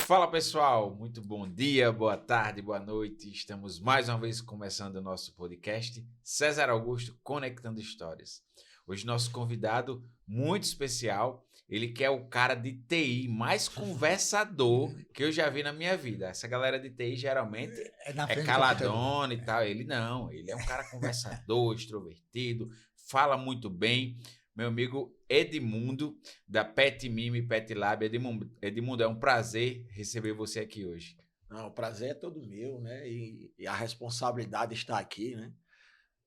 Fala pessoal, muito bom dia, boa tarde, boa noite. Estamos mais uma vez começando o nosso podcast César Augusto Conectando Histórias. Hoje nosso convidado muito especial, ele que é o cara de TI mais conversador que eu já vi na minha vida. Essa galera de TI geralmente é caladona e tal. Ele não, ele é um cara conversador, extrovertido, fala muito bem. Meu amigo Edmundo, da Pet Mime Pet Lab. Edmundo, é um prazer receber você aqui hoje. Não, o prazer é todo meu, né? E a responsabilidade está aqui, né?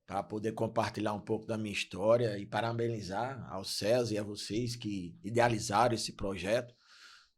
Para poder compartilhar um pouco da minha história e parabenizar ao César e a vocês que idealizaram esse projeto.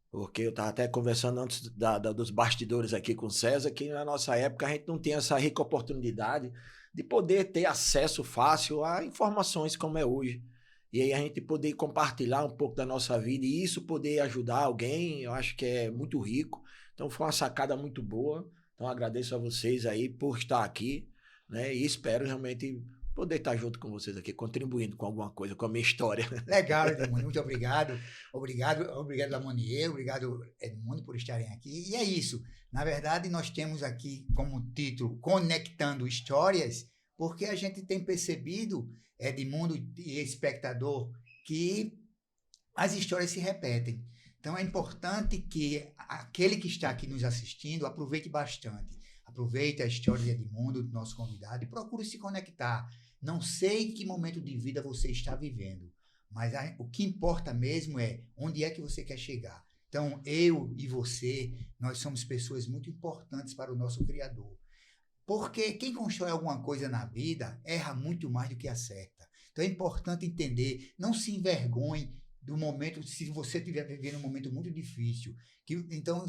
Porque eu estava até conversando antes dos bastidores aqui com o César, que na nossa época a gente não tinha essa rica oportunidade de poder ter acesso fácil a informações como é hoje. E aí a gente poder compartilhar um pouco da nossa vida e isso poder ajudar alguém, eu acho que é muito rico. Então foi uma sacada muito boa. Então agradeço a vocês aí por estar aqui, né? E espero realmente poder estar junto com vocês aqui, contribuindo com alguma coisa, com a minha história. Legal, Edmundo, muito obrigado. Obrigado, Lamonier, obrigado, Edmundo, por estarem aqui. E é isso. Na verdade, nós temos aqui como título Conectando Histórias, porque a gente tem percebido, Edmundo e espectador, que as histórias se repetem. Então é importante que aquele que está aqui nos assistindo aproveite bastante. Aproveite a história de Edmundo, do nosso convidado, e procure se conectar. Não sei em que momento de vida você está vivendo, mas o que importa mesmo é onde é que você quer chegar. Então eu e você, nós somos pessoas muito importantes para o nosso Criador. Porque quem constrói alguma coisa na vida erra muito mais do que acerta. Então é importante entender, não se envergonhe do momento, se você estiver vivendo um momento muito difícil. Então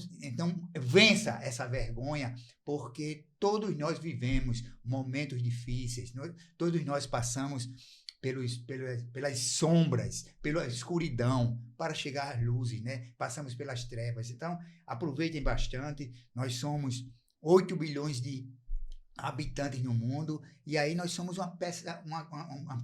vença essa vergonha, porque todos nós vivemos momentos difíceis, todos nós passamos pelas sombras, pela escuridão, para chegar às luzes, né? Passamos pelas trevas. Então aproveitem bastante, nós somos 8 bilhões de habitantes no mundo, e aí nós somos uma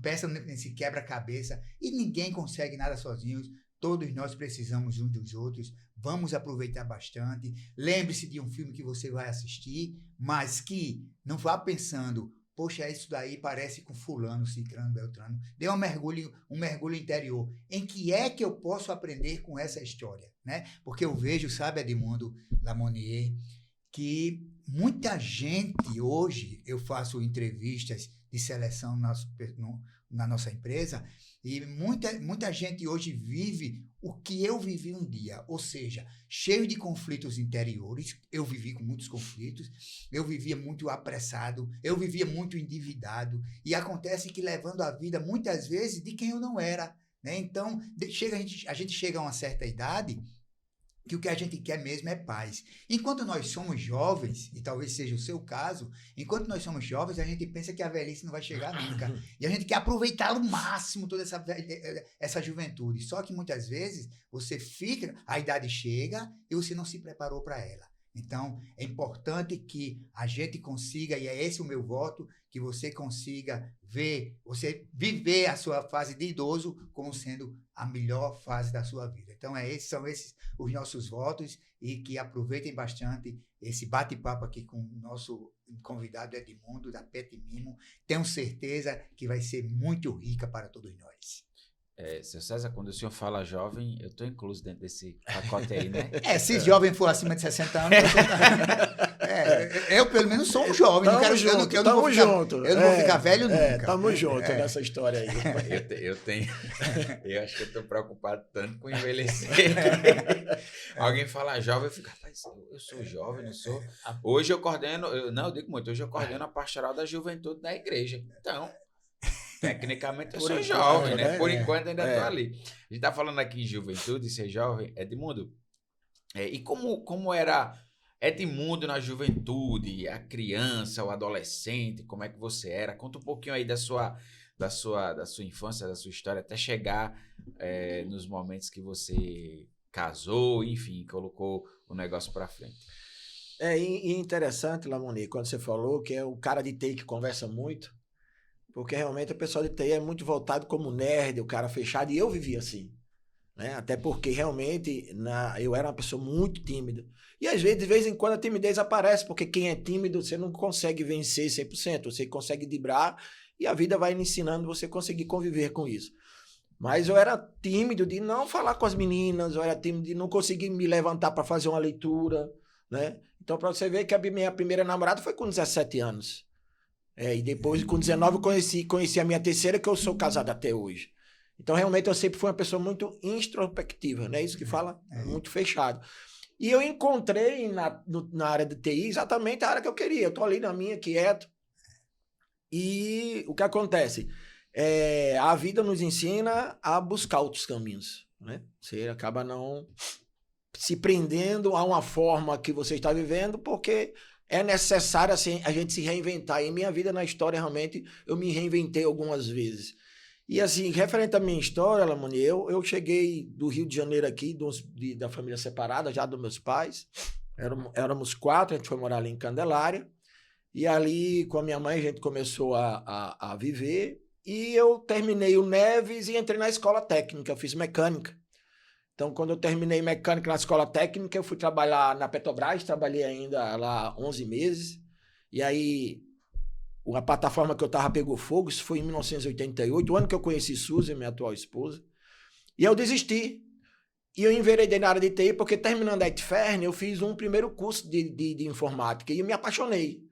peça nesse quebra-cabeça, e ninguém consegue nada sozinhos, todos nós precisamos uns dos outros. Vamos aproveitar bastante. Lembre-se de um filme que você vai assistir, mas que não vá pensando, poxa, isso daí parece com fulano, ciclano, beltrano. Dê um mergulho interior. Em que é que eu posso aprender com essa história, né? Porque eu vejo, sabe, Edmundo Lamonier, que muita gente hoje, eu faço entrevistas de seleção na nossa empresa, e muita gente hoje vive o que eu vivi um dia, ou seja, cheio de conflitos interiores. Eu vivi com muitos conflitos, eu vivia muito apressado, eu vivia muito endividado, e acontece que levando a vida muitas vezes de quem eu não era, né? Então a gente chega a uma certa idade que o que a gente quer mesmo é paz. Enquanto nós somos jovens, e talvez seja o seu caso, enquanto nós somos jovens, a gente pensa que a velhice não vai chegar nunca. E a gente quer aproveitar ao máximo toda essa juventude. Só que muitas vezes você fica, a idade chega e você não se preparou para ela. Então, é importante que a gente consiga, e é esse o meu voto, que você consiga você viver a sua fase de idoso como sendo a melhor fase da sua vida. Então, são esses os nossos votos, e que aproveitem bastante esse bate-papo aqui com o nosso convidado Edmundo, da Pet Mimo. Tenho certeza que vai ser muito rica para todos nós. Seu César, quando o senhor fala jovem, eu estou incluso dentro desse pacote aí, né? Se jovem for acima de 60 anos, eu pelo menos sou um jovem. Eu não vou ficar velho nunca. Tamo junto nessa história aí. Eu acho que eu estou preocupado tanto com envelhecer. Alguém fala jovem, eu fico, rapaz, eu sou jovem, não sou? Hoje eu coordeno, eu digo muito, hoje eu coordeno a pastoral da juventude da igreja. Então, tecnicamente eu sou jovem, né? Por enquanto ainda estou ali. A gente está falando aqui em juventude, ser jovem. Edmundo, e como era Edmundo na juventude, a criança, o adolescente, como é que você era? Conta um pouquinho aí da sua infância, da sua história, até chegar nos momentos que você casou, enfim, colocou o negócio para frente. E interessante, Lamoni, quando você falou que é o cara de TI que conversa muito, porque realmente o pessoal de TI é muito voltado como nerd, o cara fechado, e eu vivia assim. né? Até porque realmente eu era uma pessoa muito tímida. E às vezes, de vez em quando, a timidez aparece, porque quem é tímido, você não consegue vencer 100%, você consegue driblar e a vida vai lhe ensinando você conseguir conviver com isso. Mas eu era tímido de não falar com as meninas, eu era tímido de não conseguir me levantar para fazer uma leitura, né? Então, para você ver que a minha primeira namorada foi com 17 anos. E depois, com 19, eu conheci a minha terceira, que eu sou casado até hoje. Então, realmente, eu sempre fui uma pessoa muito introspectiva, né? Isso que fala, muito fechado. E eu encontrei na área de TI exatamente a área que eu queria. Eu estou ali na minha, quieto. E o que acontece? A vida nos ensina a buscar outros caminhos, né? Você acaba não se prendendo a uma forma que você está vivendo, porque é necessário assim, a gente se reinventar. E em minha vida na história, realmente, eu me reinventei algumas vezes. E assim, referente à minha história, Lamoni, eu cheguei do Rio de Janeiro aqui, da família separada, já dos meus pais. Éramos 4, a gente foi morar ali em Candelária. E ali, com a minha mãe, a gente começou a viver. E eu terminei o Neves e entrei na escola técnica, eu fiz mecânica. Então, quando eu terminei mecânica na escola técnica, eu fui trabalhar na Petrobras, trabalhei ainda lá 11 meses. E aí, a plataforma que eu estava pegou fogo, isso foi em 1988, o ano que eu conheci Suzy, minha atual esposa. E eu desisti. E eu enveredei na área de TI, porque terminando a Etfern, eu fiz um primeiro curso de informática e eu me apaixonei,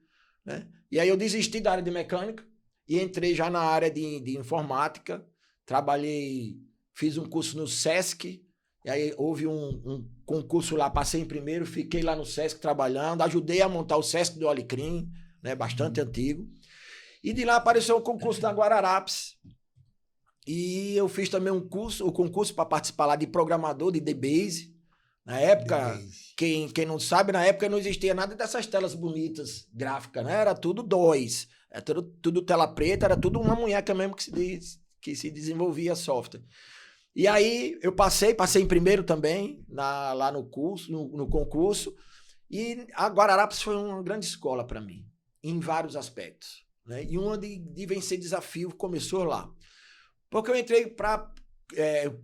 né? E aí eu desisti da área de mecânica e entrei já na área de informática. Trabalhei, fiz um curso no SESC, e aí houve um concurso lá, passei em primeiro, fiquei lá no SESC trabalhando, ajudei a montar o SESC do Alecrim, né, bastante antigo. E de lá apareceu um concurso na Guararapes. E eu fiz também o concurso para participar lá de programador de DBase. Na época, quem não sabe, na época não existia nada dessas telas bonitas, gráficas, né? Era tudo DOS, era tudo tela preta, era tudo uma munheca mesmo que se desenvolvia software. E aí eu passei em primeiro também, lá no curso, no concurso. E a Guararapes foi uma grande escola para mim, em vários aspectos, né? E uma de vencer desafio começou lá. Porque eu entrei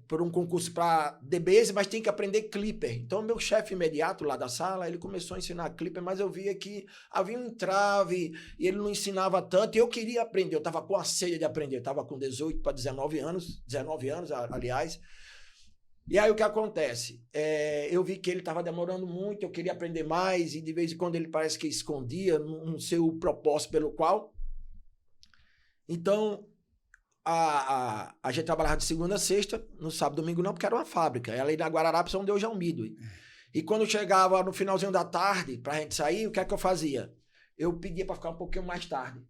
por um concurso para DBase, mas tem que aprender Clipper. Então, meu chefe imediato lá da sala, ele começou a ensinar Clipper, mas eu via que havia um entrave e ele não ensinava tanto. E eu queria aprender, eu estava com a sede de aprender. Eu estava com 18 para 19 anos, aliás. E aí, o que acontece? Eu vi que ele estava demorando muito, eu queria aprender mais, e de vez em quando ele parece que escondia, não sei o propósito pelo qual. Então, a gente trabalhava de segunda a sexta, no sábado e domingo não, porque era uma fábrica. Ela ia na Guararapes, onde hoje é um Midway. E quando chegava no finalzinho da tarde, pra gente sair, o que é que eu fazia? Eu pedia para ficar um pouquinho mais tarde.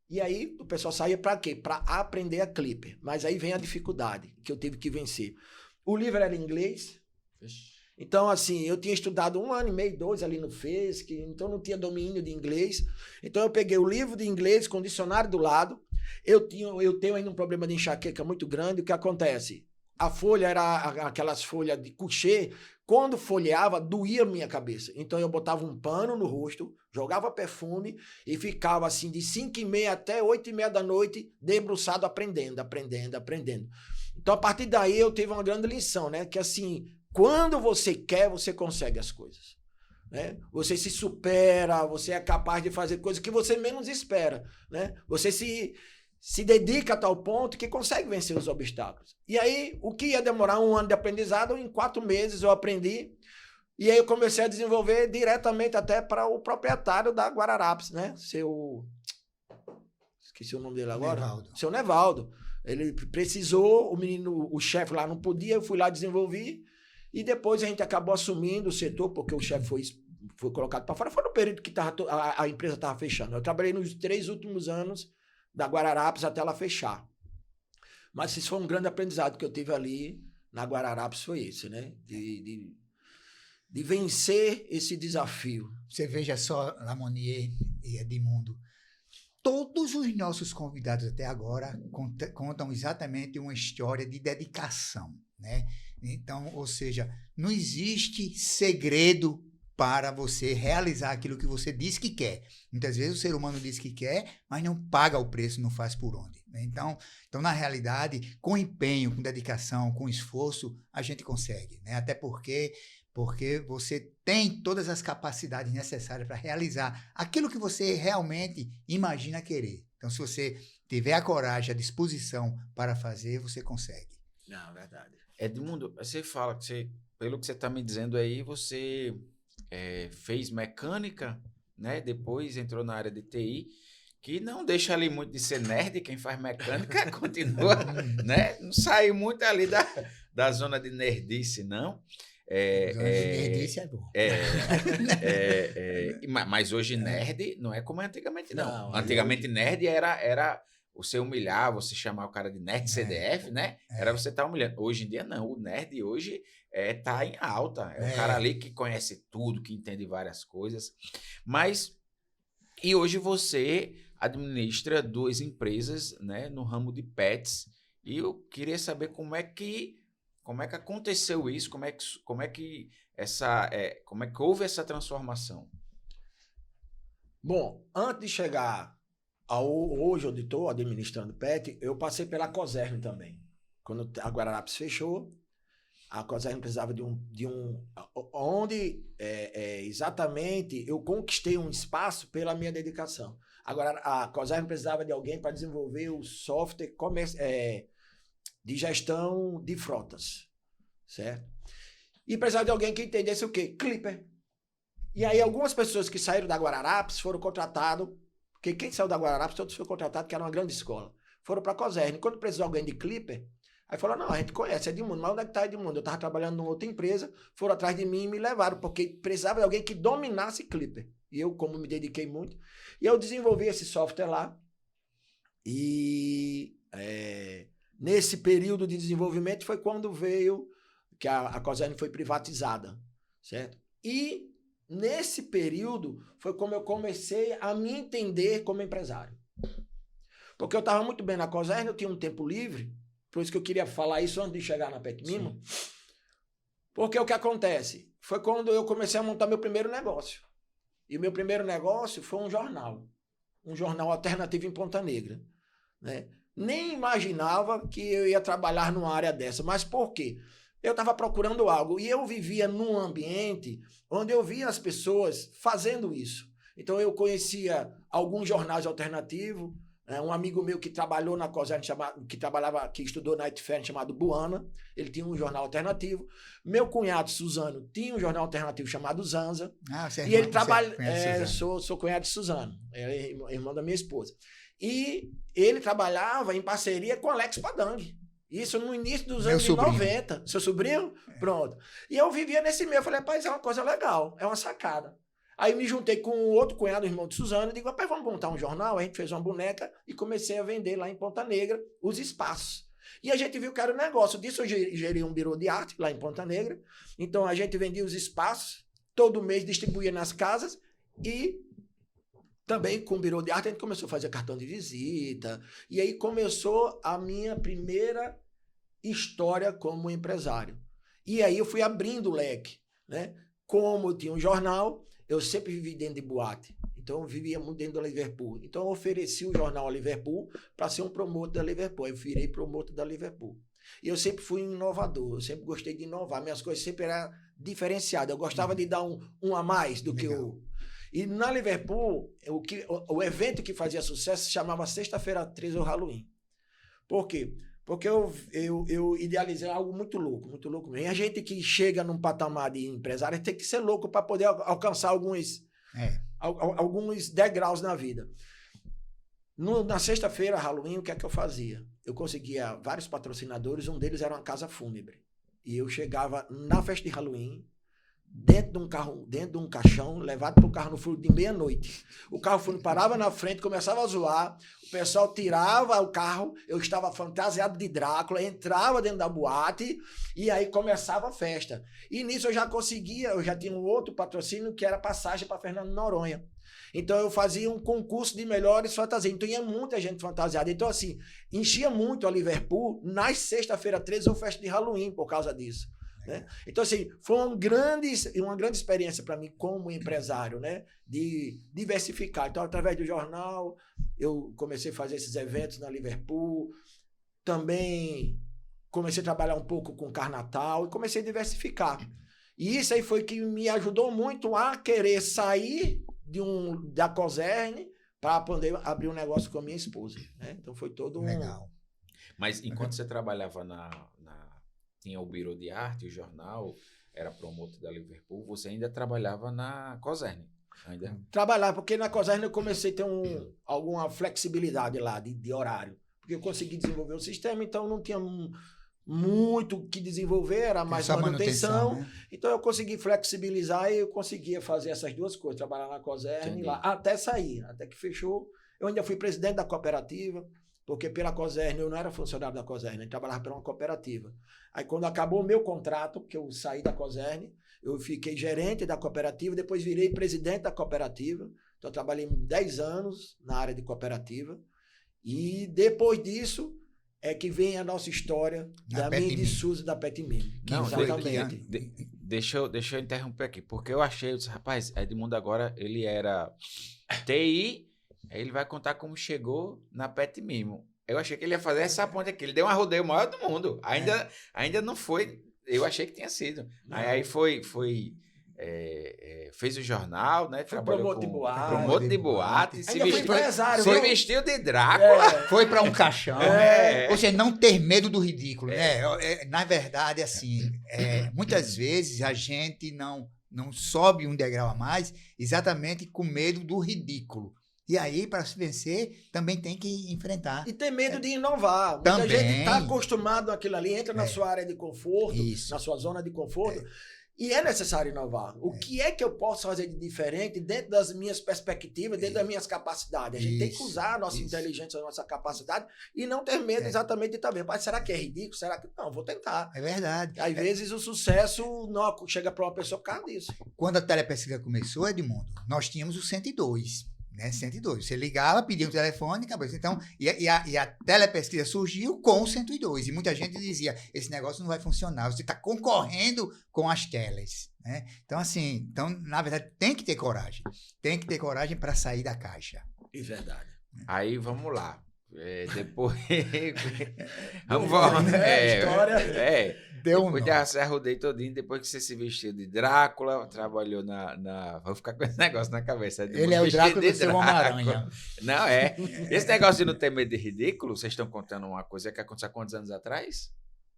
E aí o pessoal saía para quê? Para aprender a Clipper. Mas aí vem a dificuldade que eu tive que vencer. O livro era em inglês. Então, assim, eu tinha estudado 1 ano e meio, 2 ali no FESC, então não tinha domínio de inglês. Então eu peguei o livro de inglês com o dicionário do lado. Eu tenho ainda um problema de enxaqueca muito grande. O que acontece? A folha era aquelas folhas de coucher. Quando folheava, doía a minha cabeça. Então eu botava um pano no rosto, jogava perfume e ficava assim de 5h30 até 8h30 da noite, debruçado, aprendendo. Então a partir daí eu tive uma grande lição, né? Que assim, quando você quer, você consegue as coisas, né? Você se supera, você é capaz de fazer coisas que você menos espera, né? Você se dedica a tal ponto que consegue vencer os obstáculos. E aí, o que ia demorar 1 ano de aprendizado, em 4 meses eu aprendi. E aí eu comecei a desenvolver diretamente até para o proprietário da Guararapes, né? Esqueci o nome dele agora. Nevaldo. Seu Nevaldo. Ele precisou, o chefe lá não podia, eu fui lá desenvolver. E depois a gente acabou assumindo o setor, porque o chefe foi colocado para fora. Foi no período que a empresa estava fechando. Eu trabalhei nos 3 últimos anos da Guararapes até ela fechar. Mas isso foi um grande aprendizado que eu tive ali na Guararapes, foi esse, né? De vencer esse desafio. Você veja só, Lamonier e Edmundo, todos os nossos convidados até agora contam exatamente uma história de dedicação, né? Então, ou seja, não existe segredo para você realizar aquilo que você diz que quer. Muitas vezes o ser humano diz que quer, mas não paga o preço, não faz por onde. né? Então, na realidade, com empenho, com dedicação, com esforço, a gente consegue, né? Até porque você tem todas as capacidades necessárias para realizar aquilo que você realmente imagina querer. Então, se você tiver a coragem, a disposição para fazer, você consegue. Não, verdade. Edmundo, você fala que você, pelo que você está me dizendo aí, você fez mecânica, né? Depois entrou na área de TI, que não deixa ali muito de ser nerd, quem faz mecânica continua, né? Não sai muito ali da zona de nerdice, não. Nerdice é bom. Mas hoje nerd não é como antigamente, não. Não, Antigamente nerd era você humilhar, você chamar o cara de nerd CDF, né? Era você estar humilhando. Hoje em dia, não. O nerd hoje tá em alta. É o cara ali que conhece tudo, que entende várias coisas. E hoje você administra 2 empresas, né, no ramo de pets. E eu queria saber como é que aconteceu isso, como é que houve essa transformação? Bom, antes de chegar hoje onde estou administrando PET, eu passei pela Cosern também. Quando a Guararapes fechou, a Cosern precisava onde exatamente eu conquistei um espaço pela minha dedicação. Agora, a Cosern precisava de alguém para desenvolver o software de gestão de frotas, certo? E precisava de alguém que entendesse o quê? Clipper. E aí algumas pessoas que saíram da Guararapes foram contratados, porque quem saiu da Guararapes, todos foram contratados, que era uma grande escola. Foram para a Cosern. Quando precisou alguém de Clipper, aí falou, não, a gente conhece Edmundo, mas onde é que está Edmundo? Eu estava trabalhando numa outra empresa, foram atrás de mim e me levaram, porque precisava de alguém que dominasse Clipper. E eu, como me dediquei muito, e eu desenvolvi esse software lá, e nesse período de desenvolvimento foi quando veio, que a Cosern foi privatizada, certo? E nesse período foi como eu comecei a me entender como empresário. Porque eu estava muito bem na Cosern, eu tinha um tempo livre, por isso que eu queria falar isso antes de chegar na Pet Mimo. Porque o que acontece? Foi quando eu comecei a montar meu primeiro negócio. E o meu primeiro negócio foi um jornal alternativo em Ponta Negra, né? Nem imaginava que eu ia trabalhar numa área dessa. Mas por quê? Eu estava procurando algo e eu vivia num ambiente onde eu via as pessoas fazendo isso. Então eu conhecia alguns jornais alternativos, um amigo meu que trabalhou na Cosern, que estudou na Etfern, chamado Buana, ele tinha um jornal alternativo. Meu cunhado Suzano tinha um jornal alternativo chamado Zanza. E ele trabalha. Sou cunhado de Suzano, é irmão da minha esposa. E ele trabalhava em parceria com Alex Padang. Isso no início dos anos 90. Seu sobrinho? Pronto. E eu vivia nesse meio. Eu falei, rapaz, é uma coisa legal, é uma sacada. Aí me juntei com outro cunhado, irmão de Suzano, e digo, rapaz, vamos montar um jornal? A gente fez uma boneca e comecei a vender lá em Ponta Negra os espaços. E a gente viu que era um negócio. Disso eu gerei um birô de arte lá em Ponta Negra. Então a gente vendia os espaços, todo mês distribuía nas casas e também com o birô de arte a gente começou a fazer cartão de visita. E aí começou a minha primeira história como empresário. E aí eu fui abrindo o leque, né? Como eu tinha um jornal, eu sempre vivi dentro de boate. Então eu vivia muito dentro da Liverpool. Então eu ofereci o jornal a Liverpool para ser um promotor da Liverpool. Eu virei promotor da Liverpool. E eu sempre fui um inovador, eu sempre gostei de inovar. Minhas coisas sempre eram diferenciadas. Eu gostava de dar um a mais do que o... E na Liverpool, o evento que fazia sucesso se chamava Sexta-feira 13 ou Halloween. Por quê? Porque eu idealizei algo muito louco mesmo. E a gente que chega num patamar de empresário tem que ser louco para poder alcançar alguns degraus na vida. Na sexta-feira, Halloween, o que é que eu fazia? Eu conseguia vários patrocinadores, um deles era uma casa fúnebre. E eu chegava na festa de Halloween, dentro de um carro, dentro de um caixão, levado para o carro no fúnebre de meia-noite. O carro fúnebre parava na frente, começava a zoar, o pessoal tirava o carro, eu estava fantasiado de Drácula, entrava dentro da boate e aí começava a festa. E nisso eu já tinha um outro patrocínio que era passagem para Fernando de Noronha. Então eu fazia um concurso de melhores fantasias. Então tinha muita gente fantasiada. Então assim, enchia muito a Liverpool nas sexta-feira 13 ou festa de Halloween por causa disso. Né? Então, assim, foi uma grande experiência para mim como empresário, né? De diversificar. Então, através do jornal, eu comecei a fazer esses eventos na Liverpool, também comecei a trabalhar um pouco com Carnatal e comecei a diversificar. E isso aí foi que me ajudou muito a querer sair da Cosern para poder abrir um negócio com a minha esposa. Né? Então foi todo Legal. Mas enquanto você trabalhava tinha o Biro de Arte, o jornal, era promotor da Liverpool, você ainda trabalhava na Cosern? Ainda? Trabalhar, porque na Cosern eu comecei a ter alguma flexibilidade lá de horário. Porque eu consegui desenvolver o sistema, então não tinha muito o que desenvolver, era mais manutenção. Né? Então eu consegui flexibilizar e eu conseguia fazer essas duas coisas, trabalhar na Cosern lá, até sair, até que fechou. Eu ainda fui presidente da cooperativa, porque pela Cosern eu não era funcionário da Cosern, eu trabalhava para uma cooperativa. Aí quando acabou o meu contrato, que eu saí da Cosern, eu fiquei gerente da cooperativa, depois virei presidente da cooperativa. Então eu trabalhei 10 anos na área de cooperativa. E depois disso é que vem a nossa história da minha de Souza da Pet Mim. Não, exatamente. Deixa eu interromper aqui, porque eu achei, rapaz, Edmundo agora, ele era TI, aí ele vai contar como chegou na Pet Mimo. Eu achei que ele ia fazer essa ponte aqui, ele deu um rodeio maior do mundo. Ainda não foi, eu achei que tinha sido. Aí fez o jornal, né? Trabalhou promotor de boate. Se vestiu de Drácula. Foi para um caixão. Ou seja, não ter medo do ridículo. Né? Na verdade, assim, muitas vezes a gente não sobe um degrau a mais exatamente com medo do ridículo. E aí, para se vencer, também tem que enfrentar. E tem medo de inovar. Muita gente está acostumado àquilo ali, entra na sua área de conforto, na sua zona de conforto. E é necessário inovar. O que é que eu posso fazer de diferente dentro das minhas perspectivas, dentro das minhas capacidades? A gente tem que usar a nossa inteligência, a nossa capacidade e não ter medo exatamente de estar bem. Mas será que é ridículo? Será que não? Vou tentar. É verdade. Às vezes o sucesso não chega para uma pessoa por causa disso. Quando a telepesquisa começou, Edmundo, nós tínhamos o 102. Né, 102. Você ligava, pedia um telefone, acabou. Então, e a telepesquisa surgiu com o 102. E muita gente dizia, esse negócio não vai funcionar, você está concorrendo com as teles. Né? Então, assim, na verdade, tem que ter coragem. Tem que ter coragem para sair da caixa. É verdade. Aí, vamos lá. Depois... vamos história... Depois de Serra Rodeio todinho, depois que você se vestiu de Drácula, trabalhou Vou ficar com esse negócio na cabeça. Ele é o Drácula do seu Homem-Aranha. Não, Esse negócio de não ter medo de ridículo, vocês estão contando uma coisa que aconteceu há quantos anos atrás?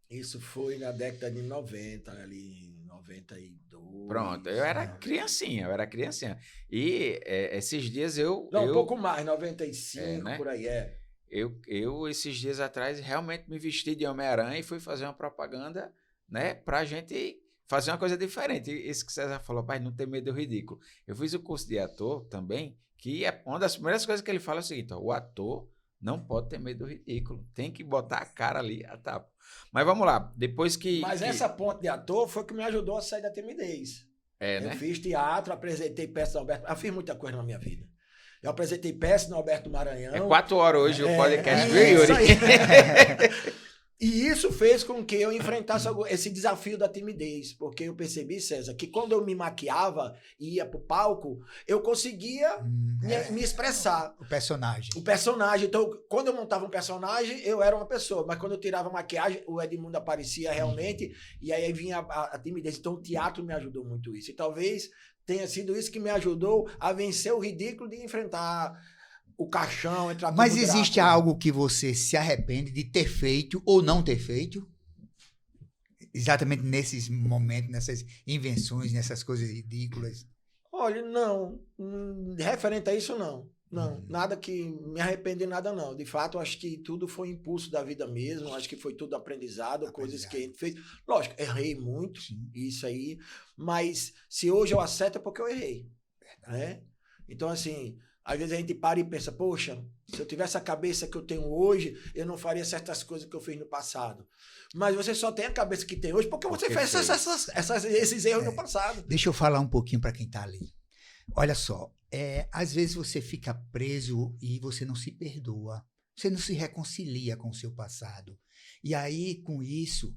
Isso foi na década de 90, ali, 92. Pronto, eu era criancinha. E esses dias eu... Não, um pouco mais, 95, né? Por aí, Eu, esses dias atrás, realmente me vesti de Homem-Aranha e fui fazer uma propaganda, né, pra gente fazer uma coisa diferente. Isso que César falou, pai, não ter medo do ridículo. Eu fiz o curso de ator também, que uma das primeiras coisas que ele fala é o seguinte, o ator não pode ter medo do ridículo, tem que botar a cara ali, a tapa. Mas vamos lá, depois que... Mas essa ponte de ator foi o que me ajudou a sair da timidez. Eu fiz teatro, apresentei peça do Alberto, eu fiz muita coisa na minha vida. Eu apresentei peça no Alberto Maranhão. 4 horas hoje o podcast, viu, Yuri? E isso fez com que eu enfrentasse esse desafio da timidez, porque eu percebi, César, que quando eu me maquiava e ia pro palco, eu conseguia me expressar. O personagem. Então, quando eu montava um personagem, eu era uma pessoa, mas quando eu tirava a maquiagem, o Edmundo aparecia realmente, e aí vinha a timidez. Então, o teatro me ajudou muito isso. E talvez tenha sido isso que me ajudou a vencer o ridículo de enfrentar o caixão, entrar tudo. Mas existe algo que você se arrepende de ter feito ou não ter feito? Exatamente nesses momentos, nessas invenções, nessas coisas ridículas? Olha, não. Referente a isso, não. Não, nada que me arrepende de nada, não. De fato, acho que tudo foi impulso da vida mesmo. Acho que foi tudo aprendizado, coisas que a gente fez. Lógico, errei muito, isso aí. Mas se hoje eu acerto é porque eu errei. Né? Então, assim, às vezes a gente para e pensa, poxa, se eu tivesse a cabeça que eu tenho hoje, eu não faria certas coisas que eu fiz no passado. Mas você só tem a cabeça que tem hoje porque você fez esses erros no passado. Deixa eu falar um pouquinho para quem está ali. Olha só, às vezes você fica preso e você não se perdoa. Você não se reconcilia com o seu passado. E aí, com isso,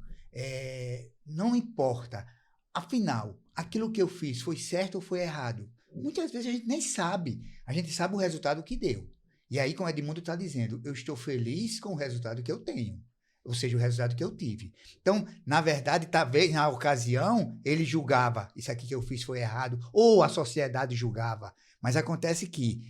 não importa. Afinal, aquilo que eu fiz foi certo ou foi errado? Muitas vezes a gente nem sabe. A gente sabe o resultado que deu. E aí, como Edmundo está dizendo, eu estou feliz com o resultado que eu tenho. Ou seja, o resultado que eu tive. Então, na verdade, talvez na ocasião, ele julgava, isso aqui que eu fiz foi errado, ou a sociedade julgava. Mas acontece que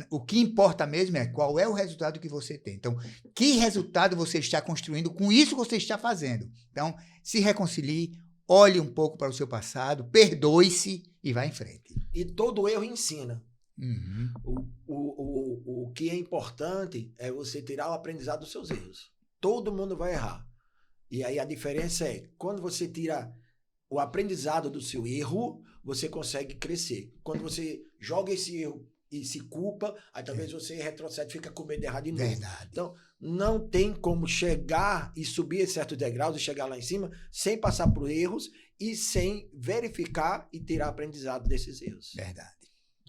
o que importa mesmo é qual é o resultado que você tem. Então, que resultado você está construindo com isso que você está fazendo. Então, se reconcilie, olhe um pouco para o seu passado, perdoe-se e vá em frente. E todo erro ensina. Uhum. O que é importante é você tirar o aprendizado dos seus erros. Todo mundo vai errar. E aí a diferença é, quando você tira o aprendizado do seu erro, você consegue crescer. Quando você joga esse erro e se culpa, aí talvez você retrocede, fica com medo de errar de novo. Verdade. Então, não tem como chegar e subir certos degraus e chegar lá em cima sem passar por erros e sem verificar e tirar aprendizado desses erros. Verdade.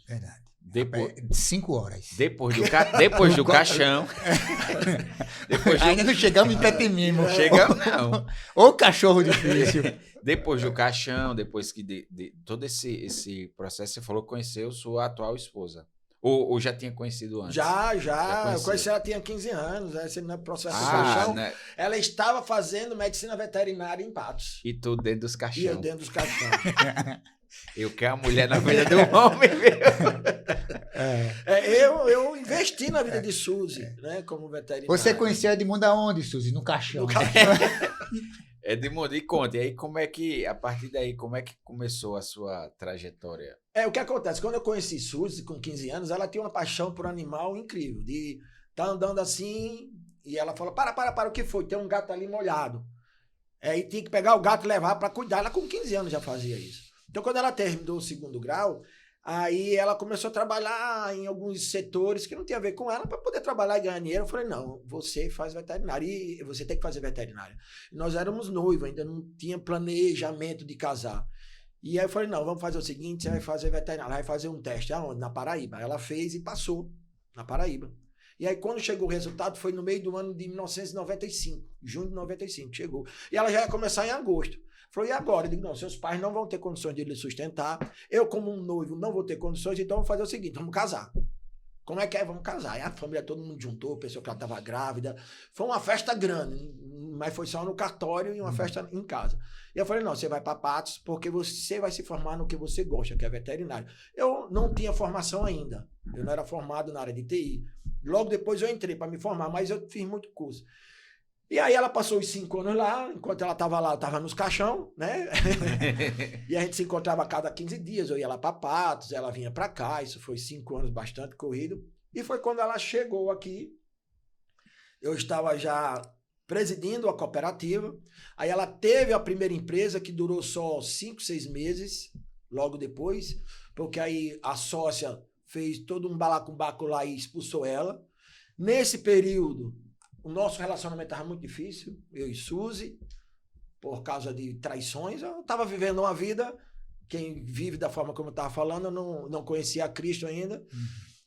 Verdade. Depois, 5 horas. Depois do caixão. Ainda não chegamos em Petimimo. Chegamos, não. Ô cachorro difícil. Depois do caixão, depois que todo esse processo, você falou que conheceu sua atual esposa. Ou já tinha conhecido antes? Já. Eu conheci ela tinha 15 anos. Esse no processo do caixão. Né? Ela estava fazendo medicina veterinária em Patos. E tu dentro dos caixões. E eu dentro dos caixões. Eu quero a mulher na vida do homem, eu investi na vida de Suzy, né, como veterinário. Você conheceu Edmundo aonde, Suzy? No caixão. Edmundo, e conta, e aí como é que, a partir daí, como é que começou a sua trajetória? O que acontece, quando eu conheci Suzy, com 15 anos, ela tinha uma paixão por animal incrível, de estar andando assim, e ela falou, para, o que foi? Tem um gato ali molhado. E tinha que pegar o gato e levar para cuidar. Ela com 15 anos já fazia isso. Então, quando ela terminou o 2º grau, aí ela começou a trabalhar em alguns setores que não tinha a ver com ela, para poder trabalhar e ganhar dinheiro. Eu falei, não, você faz veterinária e você tem que fazer veterinária. Nós éramos noivos, ainda não tinha planejamento de casar. E aí eu falei, não, vamos fazer o seguinte, você vai fazer veterinária, vai fazer um teste. Aonde? Na Paraíba. Ela fez e passou, na Paraíba. E aí, quando chegou o resultado, foi no meio do ano de 1995, junho de 95, chegou. E ela já ia começar em agosto. Falou, e agora? Eu digo, não, seus pais não vão ter condições de lhe sustentar. Eu, como um noivo, não vou ter condições, então vamos fazer o seguinte, vamos casar. Como é que é? Vamos casar. Aí a família, todo mundo juntou, pensou que ela estava grávida. Foi uma festa grande, mas foi só no cartório e uma festa em casa. E eu falei, não, você vai para Patos, porque você vai se formar no que você gosta, que é veterinário. Eu não tinha formação ainda. Eu não era formado na área de TI. Logo depois eu entrei para me formar, mas eu fiz muito curso. E aí ela passou os 5 anos lá, enquanto ela estava lá, eu estava nos caixão, né? E a gente se encontrava a cada 15 dias, eu ia lá para Patos, ela vinha para cá, isso foi 5 anos bastante corrido. E foi quando ela chegou aqui, eu estava já presidindo a cooperativa, aí ela teve a primeira empresa que durou só 5, 6 meses, logo depois, porque aí a sócia fez todo um balacobaco lá e expulsou ela. Nesse período, o nosso relacionamento estava muito difícil, eu e Suzy, por causa de traições. Eu estava vivendo uma vida, quem vive da forma como eu estava falando, eu não conhecia a Cristo ainda.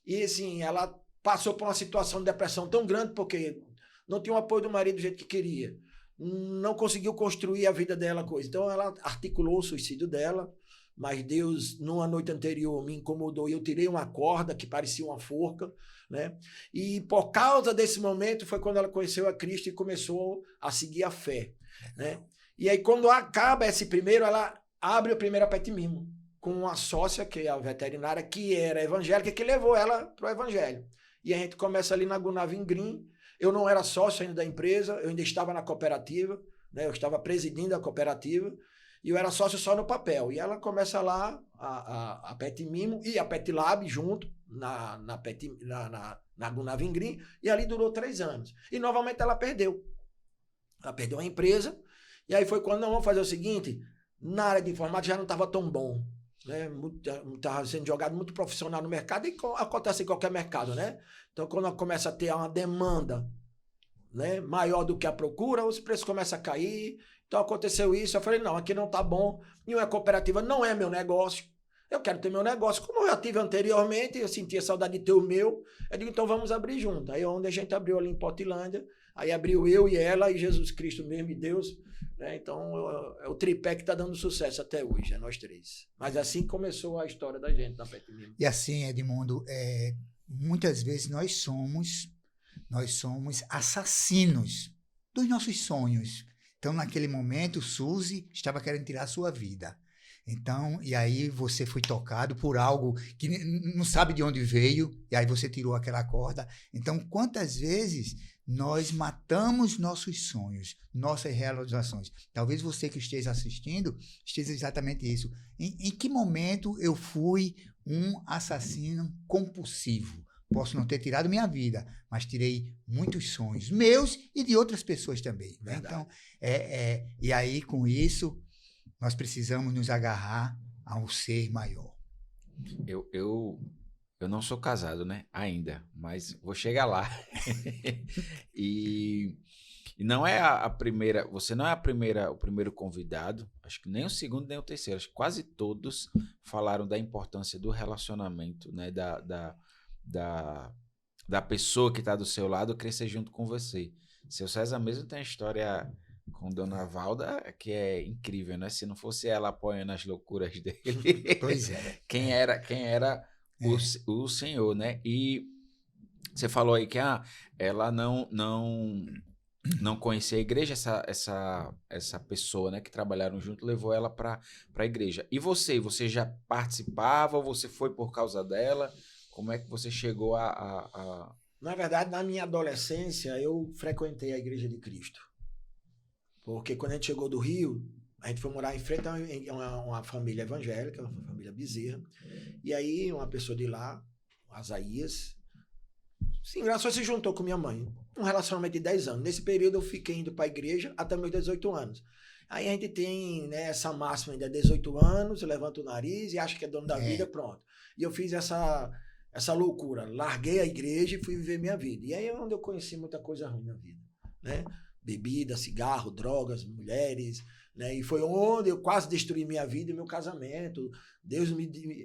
E assim, ela passou por uma situação de depressão tão grande, porque não tinha o apoio do marido do jeito que queria. Não conseguiu construir a vida dela, coisa. Então ela articulou o suicídio dela, mas Deus, numa noite anterior, me incomodou e eu tirei uma corda que parecia uma forca, né? E por causa desse momento foi quando ela conheceu a Cristo e começou a seguir a fé, né? E aí quando acaba esse primeiro, ela abre o primeiro Petimimo com uma sócia, que é a veterinária, que era evangélica, que levou ela para o evangelho. E a gente começa ali na Gunavingrim. Eu não era sócio ainda da empresa, eu ainda estava na cooperativa, né? Eu estava presidindo a cooperativa, e eu era sócio só no papel. E ela começa lá, a Petimimo e a Petlab junto, na Gunavingrim, e ali durou 3 anos. E novamente ela perdeu. Ela perdeu a empresa, e aí foi quando, não, vamos fazer o seguinte, na área de informática já não estava tão bom, né? Estava sendo jogado muito profissional no mercado, e acontece em qualquer mercado, né? Então, quando começa a ter uma demanda, né, maior do que a procura, os preços começam a cair. Então aconteceu isso, eu falei, não, aqui não tá bom, e uma cooperativa não é meu negócio, eu quero ter meu negócio, como eu já tive anteriormente, eu sentia saudade de ter o meu, eu digo, então vamos abrir junto. Aí onde a gente abriu ali em Portilândia, Aí abriu eu e ela e Jesus Cristo mesmo e Deus, né? Então é o tripé que está dando sucesso até hoje, é nós três. Mas assim começou a história da gente na Pet Mimo. E assim, Edmundo, muitas vezes nós somos assassinos dos nossos sonhos. Então, naquele momento, Suzy estava querendo tirar a sua vida. Então, e aí você foi tocado por algo que não sabe de onde veio, e aí você tirou aquela corda. Então, quantas vezes nós matamos nossos sonhos, nossas realizações? Talvez você que esteja assistindo esteja exatamente isso. Em que momento eu fui um assassino compulsivo? Posso não ter tirado minha vida, mas tirei muitos sonhos, meus e de outras pessoas também. Né? Então, e aí, com isso, nós precisamos nos agarrar a um ser maior. Eu não sou casado, né? Ainda, mas vou chegar lá. E não é a primeira, você não é o primeiro convidado, acho que nem o segundo, nem o terceiro, acho que quase todos falaram da importância do relacionamento, né? Da pessoa que está do seu lado crescer junto com você. Seu César mesmo tem uma história com Dona Valda que é incrível, né? Se não fosse ela apoiando as loucuras dele. Pois é. Quem era o senhor, né? E você falou aí que ela não conhecia a igreja, essa pessoa, né, que trabalharam junto, levou ela para a igreja. E você já participava ou você foi por causa dela? Como é que você chegou a... Na verdade, na minha adolescência, eu frequentei a Igreja de Cristo. Porque quando a gente chegou do Rio, a gente foi morar em frente a uma família evangélica, uma família Bezerra. E aí, uma pessoa de lá, Asaías, se engraçou, se juntou com minha mãe. Um relacionamento de 10 anos. Nesse período, eu fiquei indo para a igreja até meus 18 anos. Aí a gente tem, né, essa máxima ainda, 18 anos, levanta o nariz e acha que é dono da vida, pronto. E eu fiz essa loucura. Larguei a igreja e fui viver minha vida. E aí é onde eu conheci muita coisa ruim na vida, né? Bebida, cigarro, drogas, mulheres, né? E foi onde eu quase destruí minha vida e meu casamento.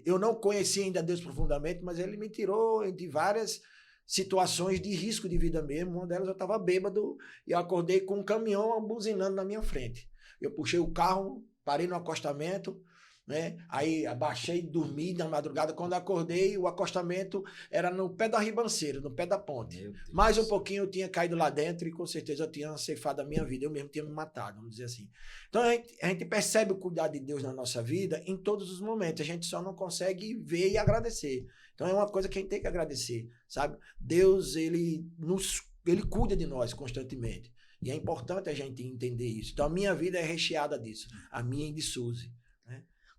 Eu não conhecia ainda Deus profundamente, mas ele me tirou de várias situações de risco de vida mesmo. Uma delas eu estava bêbado e eu acordei com um caminhão buzinando na minha frente. Eu puxei o carro, parei no acostamento, né? Aí abaixei, dormi na madrugada. Quando acordei, o acostamento era no pé da ribanceira, no pé da ponte. Mais um pouquinho eu tinha caído lá dentro e com certeza eu tinha ceifado a minha vida. Eu mesmo tinha me matado, vamos dizer assim. Então a gente percebe o cuidado de Deus na nossa vida em todos os momentos. A gente só não consegue ver e agradecer. Então é uma coisa que a gente tem que agradecer, sabe? Deus, ele cuida de nós constantemente. E é importante a gente entender isso. Então a minha vida é recheada disso. A minha e de Suzy.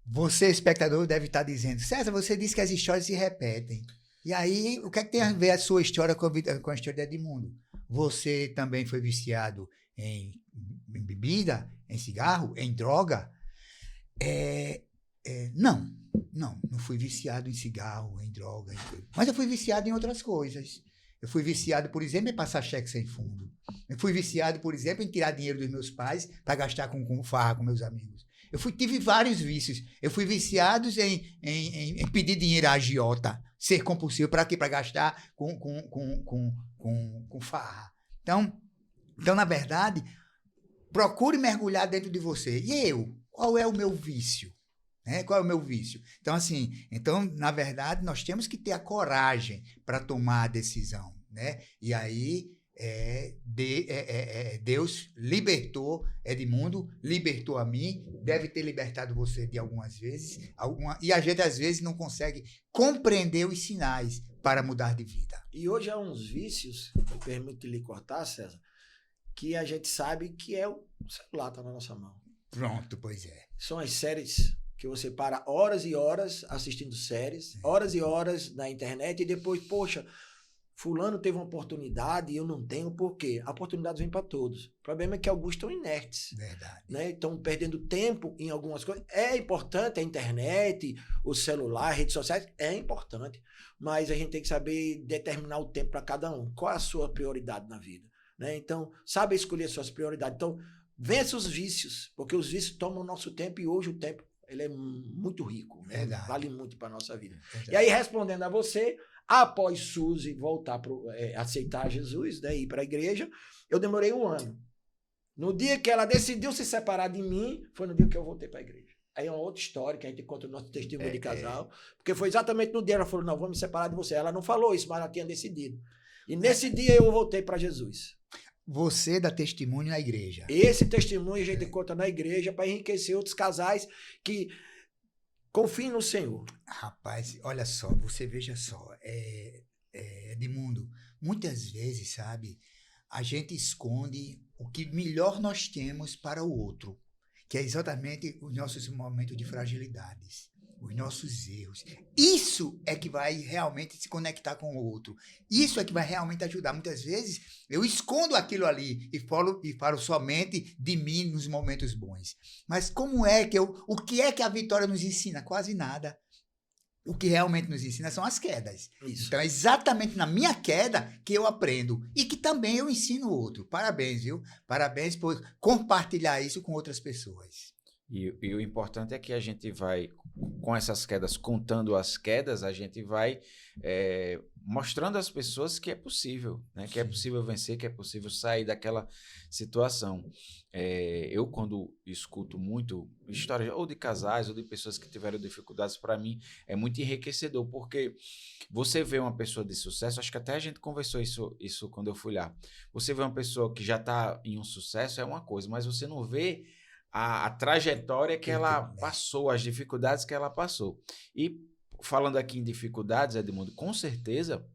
Você, espectador, deve estar dizendo: César, você disse que as histórias se repetem. E aí, o que é que tem a ver a sua história com a história de Edmundo? Você também foi viciado em bebida, em cigarro, em droga? Não fui viciado em cigarro, em droga. Mas eu fui viciado em outras coisas. Eu fui viciado, por exemplo, em passar cheque sem fundo. Eu fui viciado, por exemplo, em tirar dinheiro dos meus pais para gastar com farra com meus amigos. Tive vários vícios. Eu fui viciado em pedir dinheiro à agiota, ser compulsivo. Para quê? Para gastar com farra. Então, na verdade, procure mergulhar dentro de você. E eu? Qual é o meu vício? Qual é o meu vício? Então, na verdade, nós temos que ter a coragem para tomar a decisão. Né? E aí... Deus libertou Edmundo, libertou a mim, deve ter libertado você de algumas vezes, e a gente às vezes não consegue compreender os sinais para mudar de vida. E hoje há uns vícios, me permite lhe cortar, César, que a gente sabe que é o celular, está na nossa mão. Pronto, pois é. São as séries que você para horas e horas assistindo séries, horas e horas na internet, e depois, poxa, fulano teve uma oportunidade e eu não tenho, por quê? A oportunidade vem para todos. O problema é que alguns estão inertes. Verdade. Né? Estão perdendo tempo em algumas coisas. É importante a internet, o celular, redes sociais, é importante. Mas a gente tem que saber determinar o tempo para cada um. Qual é a sua prioridade na vida? Né? Então, sabe escolher suas prioridades. Então, vença os vícios, porque os vícios tomam o nosso tempo e hoje o tempo ele é muito rico. Né? Vale muito para a nossa vida. Verdade. E aí, respondendo a você, Após Suzy voltar aceitar Jesus, né, ir para a igreja, eu demorei 1 ano. No dia que ela decidiu se separar de mim, foi no dia que eu voltei para a igreja. Aí é uma outra história que a gente conta no nosso testemunho de casal, porque foi exatamente no dia que ela falou, não, vou me separar de você. Ela não falou isso, mas ela tinha decidido. E nesse dia eu voltei para Jesus. Você dá testemunho na igreja. Esse testemunho a gente conta na igreja para enriquecer outros casais que confiem no Senhor. Rapaz, olha só, você veja só, Edmundo, muitas vezes, sabe, a gente esconde o que melhor nós temos para o outro, que é exatamente os nossos momentos de fragilidades, os nossos erros. Isso é que vai realmente se conectar com o outro. Isso é que vai realmente ajudar. Muitas vezes eu escondo aquilo ali e falo somente de mim nos momentos bons. Mas o que é que a vitória nos ensina? Quase nada. O que realmente nos ensina são as quedas. Isso. Então é exatamente na minha queda que eu aprendo e que também eu ensino o outro. Parabéns, viu? Parabéns por compartilhar isso com outras pessoas. E o importante é que a gente vai, com essas quedas, contando as quedas, a gente vai mostrando às pessoas que é possível, né? Que é possível vencer, que é possível sair daquela situação. Eu, quando escuto muito histórias ou de casais ou de pessoas que tiveram dificuldades, para mim é muito enriquecedor, porque você vê uma pessoa de sucesso, acho que até a gente conversou isso quando eu fui lá, você vê uma pessoa que já está em um sucesso, é uma coisa, mas você não vê a trajetória que ela passou, as dificuldades que ela passou. E falando aqui em dificuldades, Edmundo, com certeza,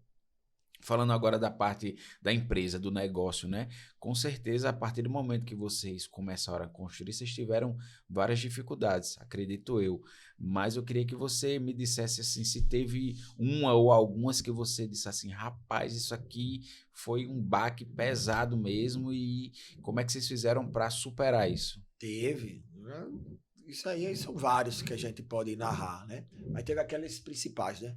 falando agora da parte da empresa, do negócio, né? Com certeza, a partir do momento que vocês começaram a construir, vocês tiveram várias dificuldades, acredito eu. Mas eu queria que você me dissesse assim, se teve uma ou algumas que você disse assim, rapaz, isso aqui foi um baque pesado mesmo, e como é que vocês fizeram para superar isso? Teve. Isso aí são vários que a gente pode narrar, né? Mas teve aqueles principais, né?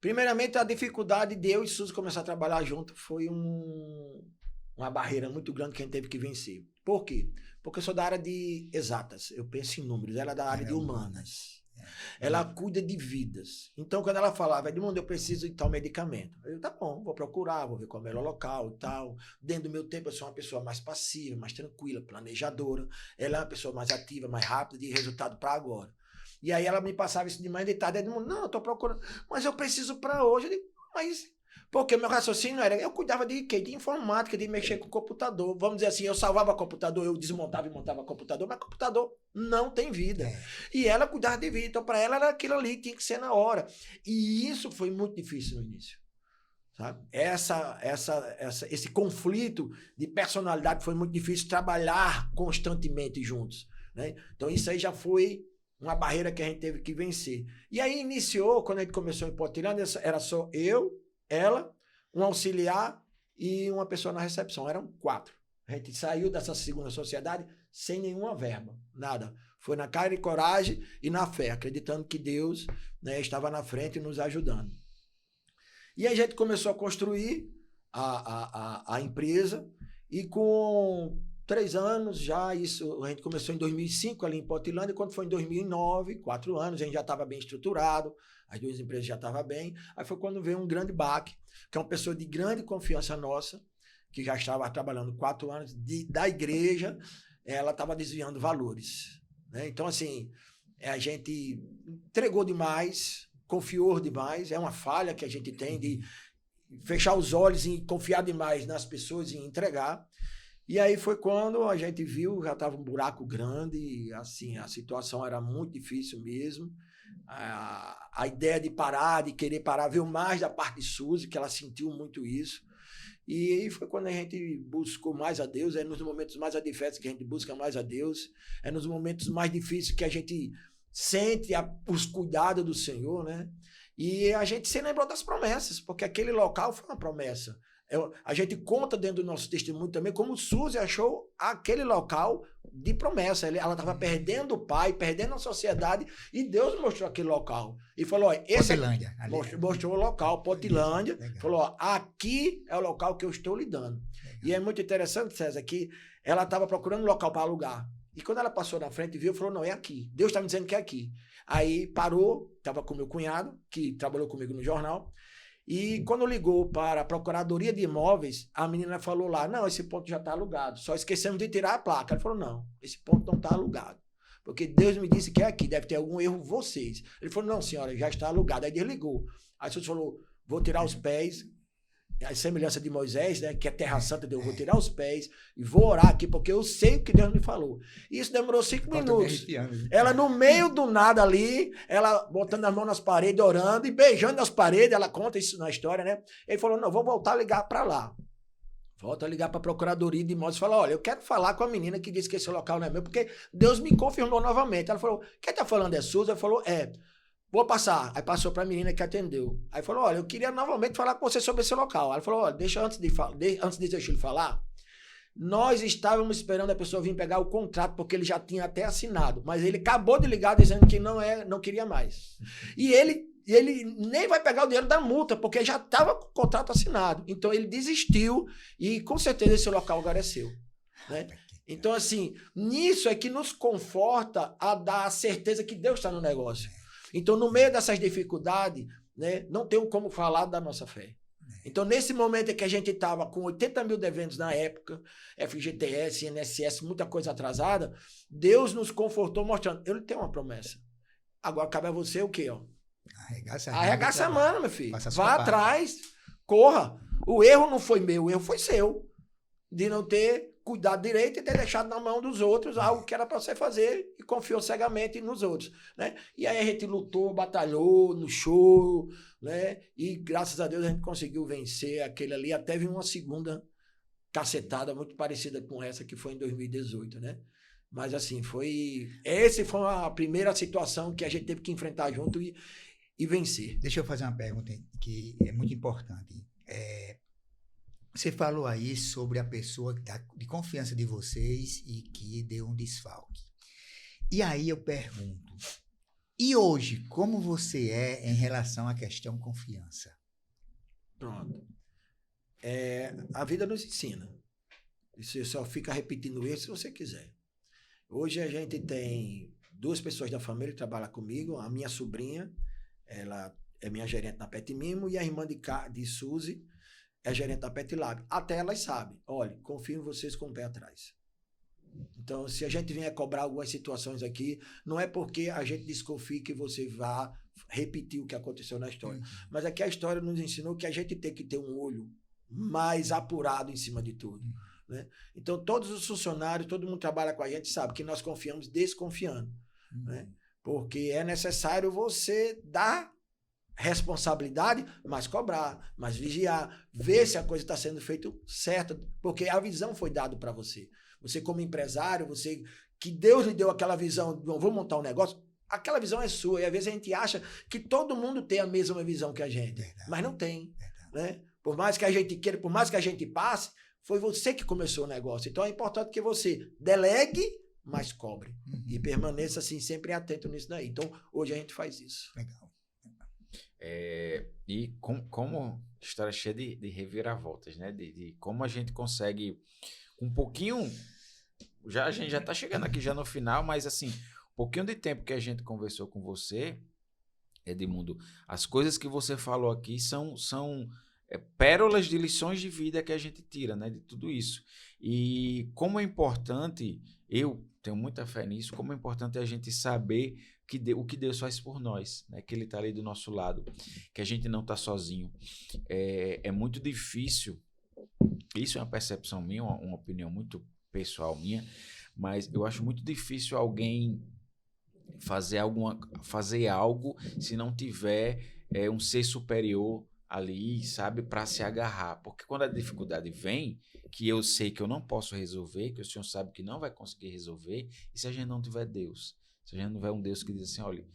Primeiramente, a dificuldade de eu e Suzy começar a trabalhar junto foi uma barreira muito grande que a gente teve que vencer. Por quê? Porque eu sou da área de exatas, eu penso em números, ela é da área de humanas. Ela cuida de vidas. Então, quando ela falava, Edmundo, eu preciso de tal medicamento. Eu, tá bom, vou procurar, vou ver qual é o melhor local e tal. Dentro do meu tempo, eu sou uma pessoa mais passiva, mais tranquila, planejadora. Ela é uma pessoa mais ativa, mais rápida, de resultado para agora. E aí ela me passava isso de manhã de tarde. Edmundo, não, eu tô procurando, mas eu preciso para hoje. Eu digo, mas... Porque meu raciocínio era, eu cuidava de quê? De informática, de mexer com o computador. Vamos dizer assim, eu salvava computador, eu desmontava e montava computador, mas computador não tem vida. E ela cuidava de vida, então para ela era aquilo ali, tinha que ser na hora. E isso foi muito difícil no início. Sabe? Esse conflito de personalidade foi muito difícil, trabalhar constantemente juntos. Né? Então isso aí já foi uma barreira que a gente teve que vencer. E aí iniciou, quando a gente começou em Portilândia, era só eu, ela, um auxiliar e uma pessoa na recepção. Eram 4. A gente saiu dessa segunda sociedade sem nenhuma verba, nada. Foi na cara e coragem e na fé, acreditando que Deus, né, estava na frente nos ajudando. E aí a gente começou a construir a empresa e com 3 anos já, isso a gente começou em 2005 ali em Portilândia, e quando foi em 2009, 4 anos, a gente já estava bem estruturado, as 2 empresas já estavam bem. Aí foi quando veio um grande baque, que é uma pessoa de grande confiança nossa, que já estava trabalhando 4 anos da igreja, ela estava desviando valores. Né? Então, assim, a gente entregou demais, confiou demais, é uma falha que a gente tem de fechar os olhos e confiar demais nas pessoas e entregar. E aí foi quando a gente viu, já estava um buraco grande, e assim, a situação era muito difícil mesmo. A ideia de parar, de querer parar, veio mais da parte de Suzy, que ela sentiu muito isso. E aí foi quando a gente buscou mais a Deus, é nos momentos mais adversos que a gente busca mais a Deus, é nos momentos mais difíceis que a gente sente os cuidados do Senhor, né? E a gente se lembrou das promessas, porque aquele local foi uma promessa. A gente conta dentro do nosso testemunho também como Suzy achou aquele local de promessa. Ela estava perdendo o pai, perdendo a sociedade, e Deus mostrou aquele local. E falou, ó, Portilândia. Mostrou o local, Portilândia. Legal. Falou, ó, aqui é o local que eu estou lhe dando. Legal. E é muito interessante, César, que ela estava procurando um local para alugar. E quando ela passou na frente e viu, falou, não, é aqui. Deus está me dizendo que é aqui. Aí parou, estava com meu cunhado, que trabalhou comigo no jornal, E quando ligou para a Procuradoria de Imóveis, a menina falou lá, não, esse ponto já está alugado, só esquecemos de tirar a placa. Ela falou, não, esse ponto não está alugado, porque Deus me disse que é aqui, deve ter algum erro vocês. Ele falou, não, senhora, já está alugado. Aí desligou. Aí o senhor falou, vou tirar os pés, a semelhança de Moisés, né, que é terra santa, eu vou tirar os pés e vou orar aqui, porque eu sei o que Deus me falou. E isso demorou 5 minutos. Ela no meio do nada ali, ela botando as mãos nas paredes, orando e beijando as paredes, ela conta isso na história, né? Ele falou, não, vou voltar a ligar para lá. Volta a ligar para a Procuradoria de Imóveis e fala, olha, eu quero falar com a menina que disse que esse local não é meu, porque Deus me confirmou novamente. Ela falou, quem tá falando é Suzy? Ela falou, é. Vou passar. Aí passou para a menina que atendeu. Aí falou, olha, eu queria novamente falar com você sobre esse local. Ela falou, olha, deixa antes de deixar ele falar, nós estávamos esperando a pessoa vir pegar o contrato, porque ele já tinha até assinado, mas ele acabou de ligar dizendo que não queria mais. E ele nem vai pegar o dinheiro da multa, porque já estava com o contrato assinado. Então ele desistiu e com certeza esse local agora é seu. Né? Então, assim, nisso é que nos conforta a dar a certeza que Deus está no negócio. Então, no meio dessas dificuldades, né, não tem como falar da nossa fé. Então, nesse momento em que a gente estava com 80 mil deventos na época, FGTS, INSS, muita coisa atrasada, Deus nos confortou mostrando, eu lhe tenho uma promessa. Agora cabe a você o quê? Ó? Arregaça a mano, meu filho. Vá atrás, corra. O erro não foi meu, o erro foi seu. De não ter cuidado direito e ter deixado na mão dos outros algo que era para você fazer e confiou cegamente nos outros, né? E aí a gente lutou, batalhou no show, né? E graças a Deus a gente conseguiu vencer aquele ali, até vir uma segunda cacetada muito parecida com essa que foi em 2018, né? Mas assim, essa foi a primeira situação que a gente teve que enfrentar junto e vencer. Deixa eu fazer uma pergunta que é muito importante. Você falou aí sobre a pessoa de confiança de vocês e que deu um desfalque. E aí eu pergunto, e hoje, como você é em relação à questão confiança? Pronto. A vida nos ensina. Você só fica repetindo isso se você quiser. Hoje a gente tem 2 pessoas da família que trabalham comigo, a minha sobrinha, ela é minha gerente na Pet Mimo, e a irmã de Suzy, é gerente da Pet Lab. Até elas sabem. Olha, confio em vocês com o pé atrás. Então, se a gente vier cobrar algumas situações aqui, não é porque a gente desconfia que você vá repetir o que aconteceu na história. Mas é que a história nos ensinou que a gente tem que ter um olho mais apurado em cima de tudo. Né? Então, todos os funcionários, todo mundo que trabalha com a gente sabe que nós confiamos desconfiando. Né? Porque é necessário você dar responsabilidade, mas cobrar, mas vigiar, ver se a coisa está sendo feita certa, porque a visão foi dada para você. Você como empresário, que Deus lhe deu aquela visão, vou montar um negócio, aquela visão é sua, e às vezes a gente acha que todo mundo tem a mesma visão que a gente, mas não tem. Né? Por mais que a gente queira, por mais que a gente passe, foi você que começou o negócio. Então é importante que você delegue, mas cobre. E permaneça assim, sempre atento nisso daí. Então, hoje a gente faz isso. Legal. E como história cheia de reviravoltas, né? De como a gente consegue um pouquinho. A gente já está chegando aqui já no final, mas assim, um pouquinho de tempo que a gente conversou com você, Edmundo, as coisas que você falou aqui são pérolas de lições de vida que a gente tira, né? De tudo isso. E como é importante, eu tenho muita fé nisso, como é importante a gente saber o que Deus faz por nós, né? Que Ele está ali do nosso lado, que a gente não está sozinho. É muito difícil, isso é uma percepção minha, uma opinião muito pessoal minha, mas eu acho muito difícil alguém fazer algo se não tiver um ser superior ali, sabe, para se agarrar. Porque quando a dificuldade vem, que eu sei que eu não posso resolver, que o Senhor sabe que não vai conseguir resolver, e se a gente não tiver Deus? Se a gente não tiver um Deus que diz assim, olha,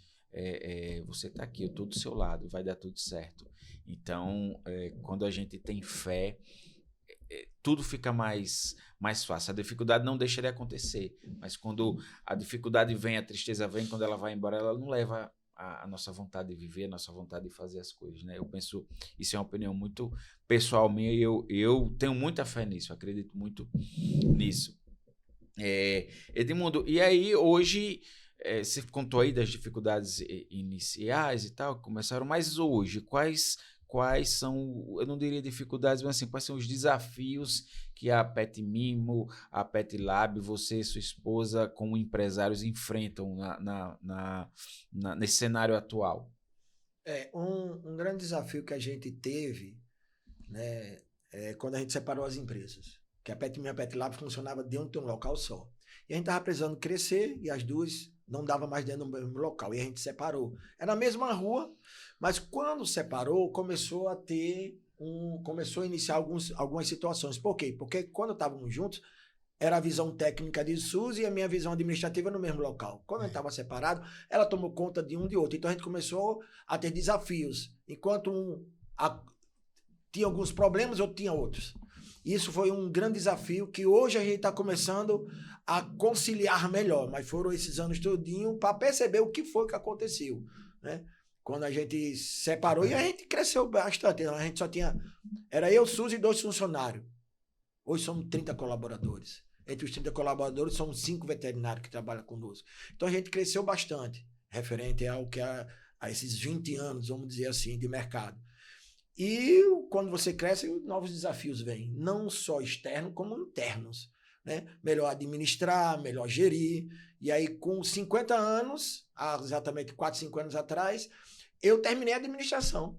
você está aqui, eu estou do seu lado, vai dar tudo certo. Então, quando a gente tem fé, tudo fica mais fácil. A dificuldade não deixa de acontecer, mas quando a dificuldade vem, a tristeza vem, quando ela vai embora, ela não leva a nossa vontade de viver, a nossa vontade de fazer as coisas, né? Eu penso, isso é uma opinião muito pessoal minha, e eu tenho muita fé nisso, acredito muito nisso. Edmundo, e aí hoje, você contou aí das dificuldades iniciais e tal, que começaram, mas hoje, quais quais são, eu não diria dificuldades, mas assim, quais são os desafios que a Pet Mimo, a Pet Lab, você e sua esposa, como empresários, enfrentam nesse cenário atual? Um grande desafio que a gente teve, né, quando a gente separou as empresas. Que a Pet Mimo e a Pet Lab funcionava dentro de um local só. E a gente estava precisando crescer e as duas não dava mais dentro do mesmo local. E a gente separou. Era na mesma rua, mas quando separou, começou a iniciar algumas situações. Por quê? Porque quando estávamos juntos, era a visão técnica de Suzy e a minha visão administrativa no mesmo local. Quando a gente estava separado, ela tomou conta de um de outro. Então a gente começou a ter desafios. Enquanto tinha alguns problemas, outro tinha outros. Isso foi um grande desafio que hoje a gente está começando a conciliar melhor, mas foram esses anos todinho para perceber o que foi que aconteceu, né? Quando a gente separou e a gente cresceu bastante, a gente só tinha, era eu, Suzy e 2 funcionários. Hoje somos 30 colaboradores. Entre os 30 colaboradores, são 5 veterinários que trabalham conosco. Então a gente cresceu bastante, referente ao que a esses 20 anos, vamos dizer assim, de mercado. E quando você cresce, novos desafios vêm, não só externos, como internos, né? Melhor administrar, melhor gerir. E aí, com 50 anos, há exatamente 4, 5 anos atrás, eu terminei a administração.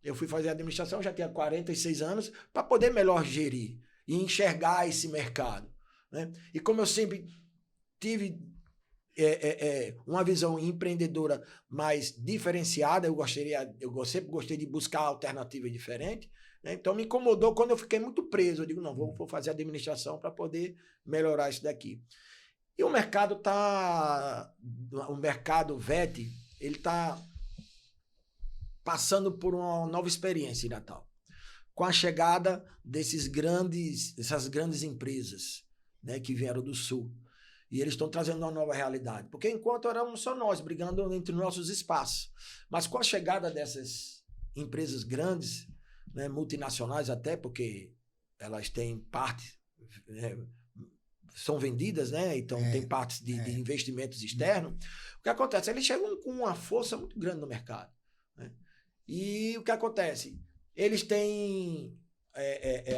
Eu fui fazer a administração, já tinha 46 anos, para poder melhor gerir e enxergar esse mercado, né? E como eu sempre tive uma visão empreendedora mais diferenciada, eu sempre gostei de buscar alternativas diferentes, né? Então me incomodou quando eu fiquei muito preso. Eu digo, não, vou fazer administração para poder melhorar isso daqui. E o mercado VET, ele está passando por uma nova experiência em Natal, com a chegada dessas grandes empresas, né, que vieram do Sul. E eles estão trazendo uma nova realidade. Porque enquanto éramos só nós, brigando entre nossos espaços. Mas com a chegada dessas empresas grandes, né, multinacionais até, porque elas têm parte, são vendidas, né? Então tem partes de investimentos externos. O que acontece? Eles chegam com uma força muito grande no mercado, né? E o que acontece? Eles têm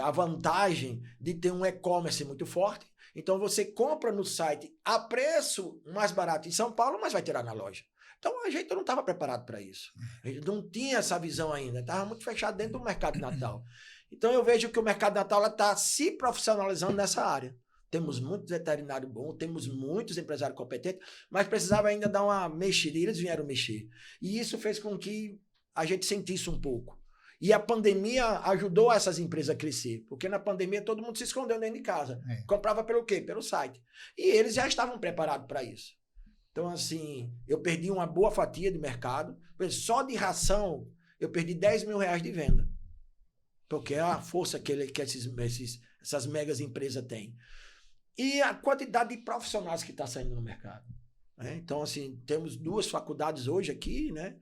a vantagem de ter um e-commerce muito forte. Então você compra no site a preço mais barato em São Paulo, mas vai tirar na loja. Então a gente não estava preparado para isso. A gente não tinha essa visão ainda. Estava muito fechado dentro do mercado de Natal. Então eu vejo que o mercado de Natal está se profissionalizando nessa área. Temos muitos veterinários bons, temos muitos empresários competentes, mas precisava ainda dar uma mexida. E eles vieram mexer. E isso fez com que a gente sentisse um pouco. E a pandemia ajudou essas empresas a crescer, porque na pandemia todo mundo se escondeu dentro de casa. Comprava pelo quê? Pelo site. E eles já estavam preparados para isso. Então, assim, eu perdi uma boa fatia de mercado. Só de ração, eu perdi 10 mil reais de venda. Porque é a força que essas megas empresas têm. E a quantidade de profissionais que está saindo no mercado, né? Então, assim, temos 2 faculdades hoje aqui, né?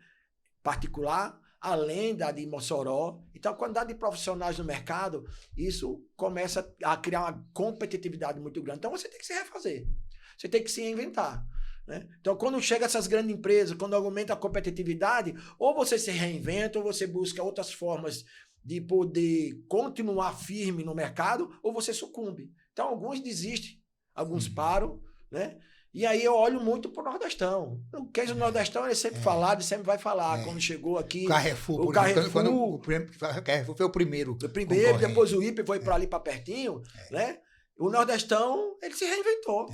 Particular, além da de Mossoró. Então, a quantidade de profissionais no mercado, isso começa a criar uma competitividade muito grande. Então, você tem que se refazer. Você tem que se reinventar, né? Então, quando chega essas grandes empresas, quando aumenta a competitividade, ou você se reinventa, ou você busca outras formas de poder continuar firme no mercado, ou você sucumbe. Então, alguns desistem, alguns param, né? E aí eu olho muito pro Nordestão. O queijo do Nordestão, ele sempre falado e sempre vai falar. Quando chegou aqui... Carrefour, o Carrefour, o Carrefour foi o primeiro. O primeiro, depois o Ipe foi para ali para pertinho, né? O Nordestão, ele se reinventou.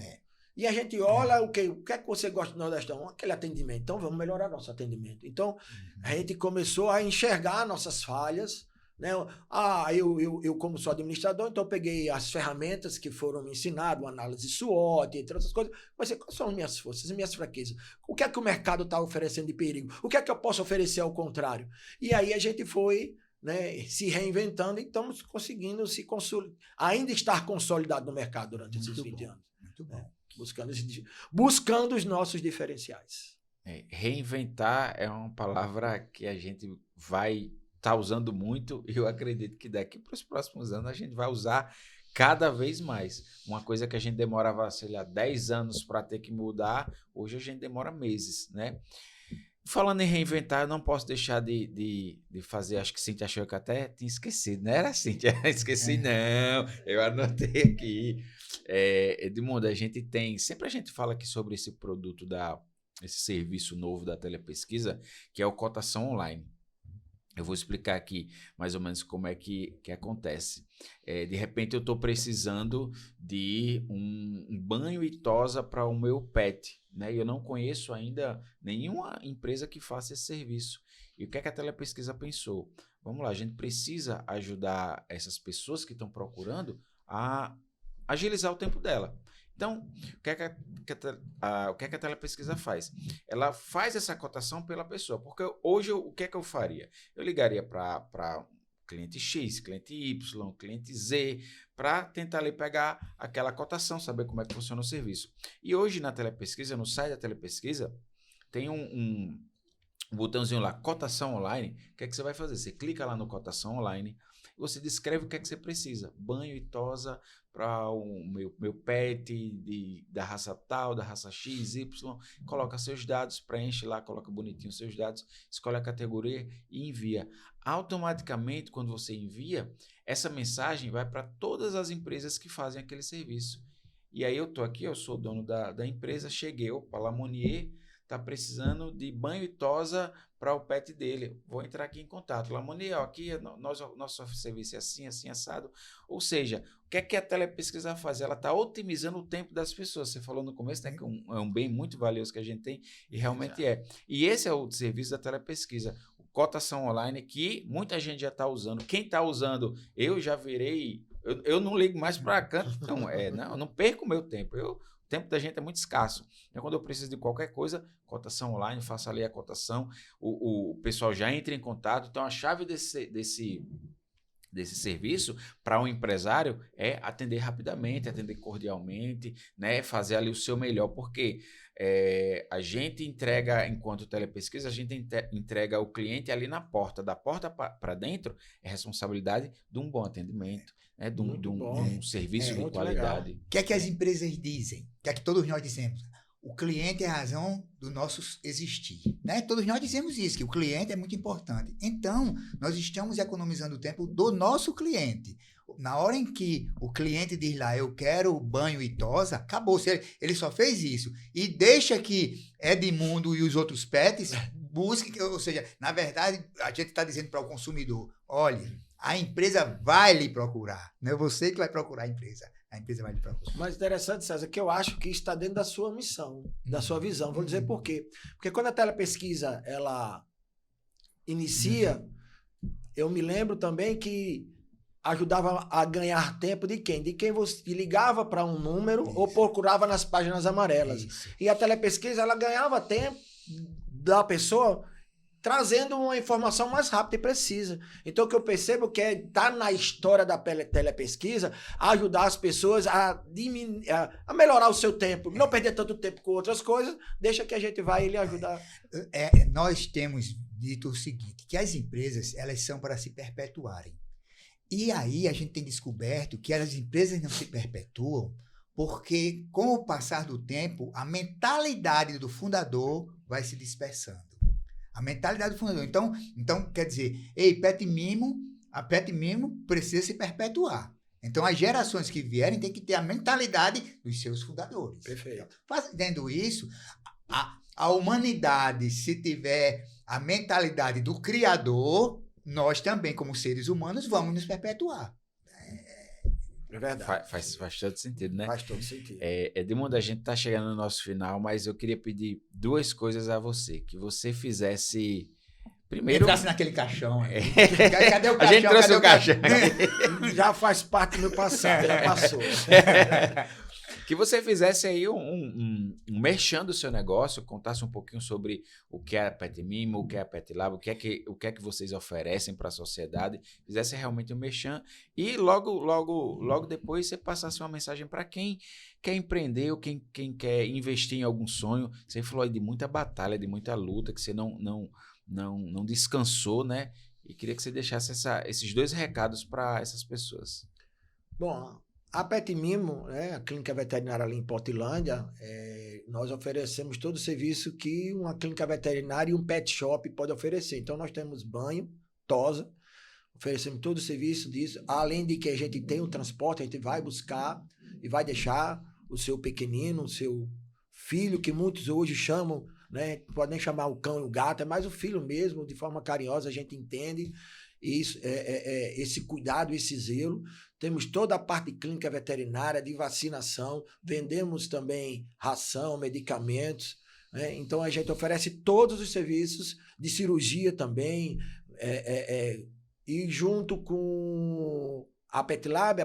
E a gente olha o que é que você gosta do Nordestão? Aquele atendimento. Então, vamos melhorar nosso atendimento. Então, a gente começou a enxergar nossas falhas, né? Eu como sou administrador, então eu peguei as ferramentas que foram me ensinadas, uma análise SWOT, entre outras coisas. Mas quais são as minhas forças, as minhas fraquezas? O que é que o mercado está oferecendo de perigo? O que é que eu posso oferecer ao contrário? E aí a gente foi, né, se reinventando e estamos conseguindo ainda estar consolidado no mercado durante esses 20 anos. Muito bom. Buscando os nossos diferenciais. Reinventar é uma palavra que a gente vai estar usando muito, e eu acredito que daqui para os próximos anos a gente vai usar cada vez mais. Uma coisa que a gente demorava, sei lá, 10 anos para ter que mudar, hoje a gente demora meses, né? falando em reinventar, eu não posso deixar de fazer, acho que Cíntia achou que eu até tinha esquecido, não era Cíntia? Esqueci não, eu anotei aqui. Edmundo, sempre a gente fala aqui sobre esse produto, esse serviço novo da telepesquisa, que é o Cotação Online. Eu vou explicar aqui mais ou menos como é que acontece. De repente eu estou precisando de um banho e tosa para o meu pet, né? E eu não conheço ainda nenhuma empresa que faça esse serviço. E o que é que a telepesquisa pensou? Vamos lá, a gente precisa ajudar essas pessoas que estão procurando a agilizar o tempo dela. Então, o que é que a telepesquisa faz? Ela faz essa cotação pela pessoa, porque hoje o que é que eu faria? Eu ligaria para cliente X, cliente Y, cliente Z, para tentar ali pegar aquela cotação, saber como é que funciona o serviço. E hoje na telepesquisa, no site da telepesquisa, tem um botãozinho lá, cotação online. O que é que você vai fazer? Você clica lá no cotação online, você descreve o que é que você precisa. Banho e tosa para o meu pet da raça tal, da raça X, Y. Coloca seus dados, preenche lá, coloca bonitinho os seus dados, escolhe a categoria e envia. Automaticamente, quando você envia, essa mensagem vai para todas as empresas que fazem aquele serviço. E aí eu estou aqui, eu sou dono da empresa, cheguei, opa, Lamonier está precisando de banho e tosa para o pet dele. Vou entrar aqui em contato. Lamonier, aqui nosso serviço é assim, assim, assado. Ou seja, o que é que a telepesquisa faz? Ela está otimizando o tempo das pessoas. Você falou no começo, né, que é um bem muito valioso que a gente tem, e realmente é. E esse é o serviço da telepesquisa. Cotação online, que muita gente já está usando. Quem está usando, eu já virei... Eu não ligo mais para canto. Não, eu não perco o meu tempo. O tempo da gente é muito escasso. Então, quando eu preciso de qualquer coisa, cotação online, faço ali a cotação, o pessoal já entra em contato. Então, a chave desse serviço para um empresário é atender rapidamente, atender cordialmente, né? Fazer ali o seu melhor, porque a gente entrega, enquanto telepesquisa, a gente entrega o cliente ali na porta. Da porta para dentro é responsabilidade de um bom atendimento, né? de um serviço de qualidade. O que é que as empresas dizem? O que é que todos nós dizemos? O cliente é a razão do nosso existir, né? Todos nós dizemos isso, que o cliente é muito importante. Então, nós estamos economizando o tempo do nosso cliente. Na hora em que o cliente diz lá, eu quero banho e tosa, acabou. Ele só fez isso. E deixa que Edmundo e os outros pets busquem, ou seja, na verdade, a gente está dizendo para o consumidor, olhe, a empresa vai lhe procurar. Não é você que vai procurar a empresa. A empresa vai lhe procurar. Mas interessante, César, que eu acho que está dentro da sua missão, da sua visão. Vou dizer por quê. Porque quando a telepesquisa ela inicia, eu me lembro também que ajudava a ganhar tempo de quem? De quem você ligava para um número ou procurava nas páginas amarelas. Isso. E a telepesquisa ela ganhava tempo da pessoa trazendo uma informação mais rápida e precisa. Então, o que eu percebo que tá na história da telepesquisa ajudar as pessoas a melhorar o seu tempo, não perder tanto tempo com outras coisas, deixa que a gente vai lhe ajudar. Nós temos dito o seguinte, que as empresas, elas são para se perpetuarem. E aí a gente tem descoberto que as empresas não se perpetuam porque, com o passar do tempo, a mentalidade do fundador vai se dispersando. A mentalidade do fundador. Então quer dizer, a Pet Mimo precisa se perpetuar. Então, as gerações que vierem têm que ter a mentalidade dos seus fundadores. Perfeito. Fazendo isso, a humanidade, se tiver a mentalidade do Criador, nós também, como seres humanos, vamos nos perpetuar. É verdade. Faz todo sentido, né? Faz todo sentido. Edmundo, a gente está chegando no nosso final, mas eu queria pedir duas coisas a você. Que você fizesse... Primeiro... Entrasse naquele caixão. Cadê o caixão? A gente trouxe o caixão. Já faz parte do meu passado, já passou. Que você fizesse aí um merchan do seu negócio, contasse um pouquinho sobre o que é a Pet Mimo, o que é a Pet Lab, o que é que vocês oferecem para a sociedade, fizesse realmente um merchan e logo depois você passasse uma mensagem para quem quer empreender ou quem quer investir em algum sonho. Você falou aí de muita batalha, de muita luta, que você não descansou, né? E queria que você deixasse esses dois recados para essas pessoas. Bom, A Pet Mimo, né, a clínica veterinária ali em Portilândia, nós oferecemos todo o serviço que uma clínica veterinária e um pet shop pode oferecer. Então, nós temos banho, tosa, oferecemos todo o serviço disso. Além de que a gente tem o transporte, a gente vai buscar e vai deixar o seu pequenino, o seu filho, que muitos hoje chamam, né, podem chamar o cão e o gato, é mais o filho mesmo, de forma carinhosa, a gente entende isso, esse cuidado, esse zelo. Temos toda a parte de clínica veterinária, de vacinação, vendemos também ração, medicamentos, né? Então a gente oferece todos os serviços de cirurgia também, e junto com a Pet Lab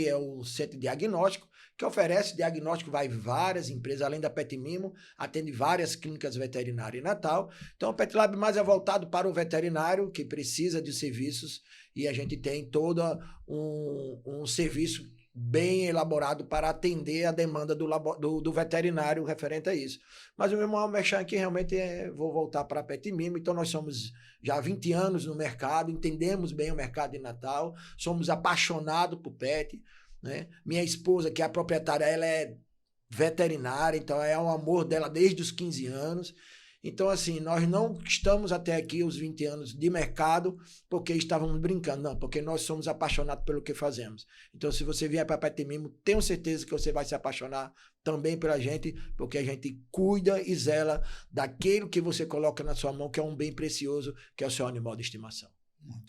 é o centro diagnóstico, que oferece diagnóstico, vai várias empresas, além da Pet Mimo, atende várias clínicas veterinárias em Natal. Então, o Pet Lab mais é voltado para o veterinário, que precisa de serviços, e a gente tem todo um serviço bem elaborado para atender a demanda do veterinário referente a isso. Mas o meu maior merchan aqui realmente vou voltar para a Pet Mimo. Então, nós somos já há 20 anos no mercado, entendemos bem o mercado de Natal, somos apaixonados por pet, né? Minha esposa, que é a proprietária, ela é veterinária, então é um amor dela desde os 15 anos. Então, assim, nós não estamos até aqui os 20 anos de mercado porque estávamos brincando, não, porque nós somos apaixonados pelo que fazemos. Então, se você vier para a Pet Mimo, tenho certeza que você vai se apaixonar também pela gente, porque a gente cuida e zela daquilo que você coloca na sua mão, que é um bem precioso, que é o seu animal de estimação.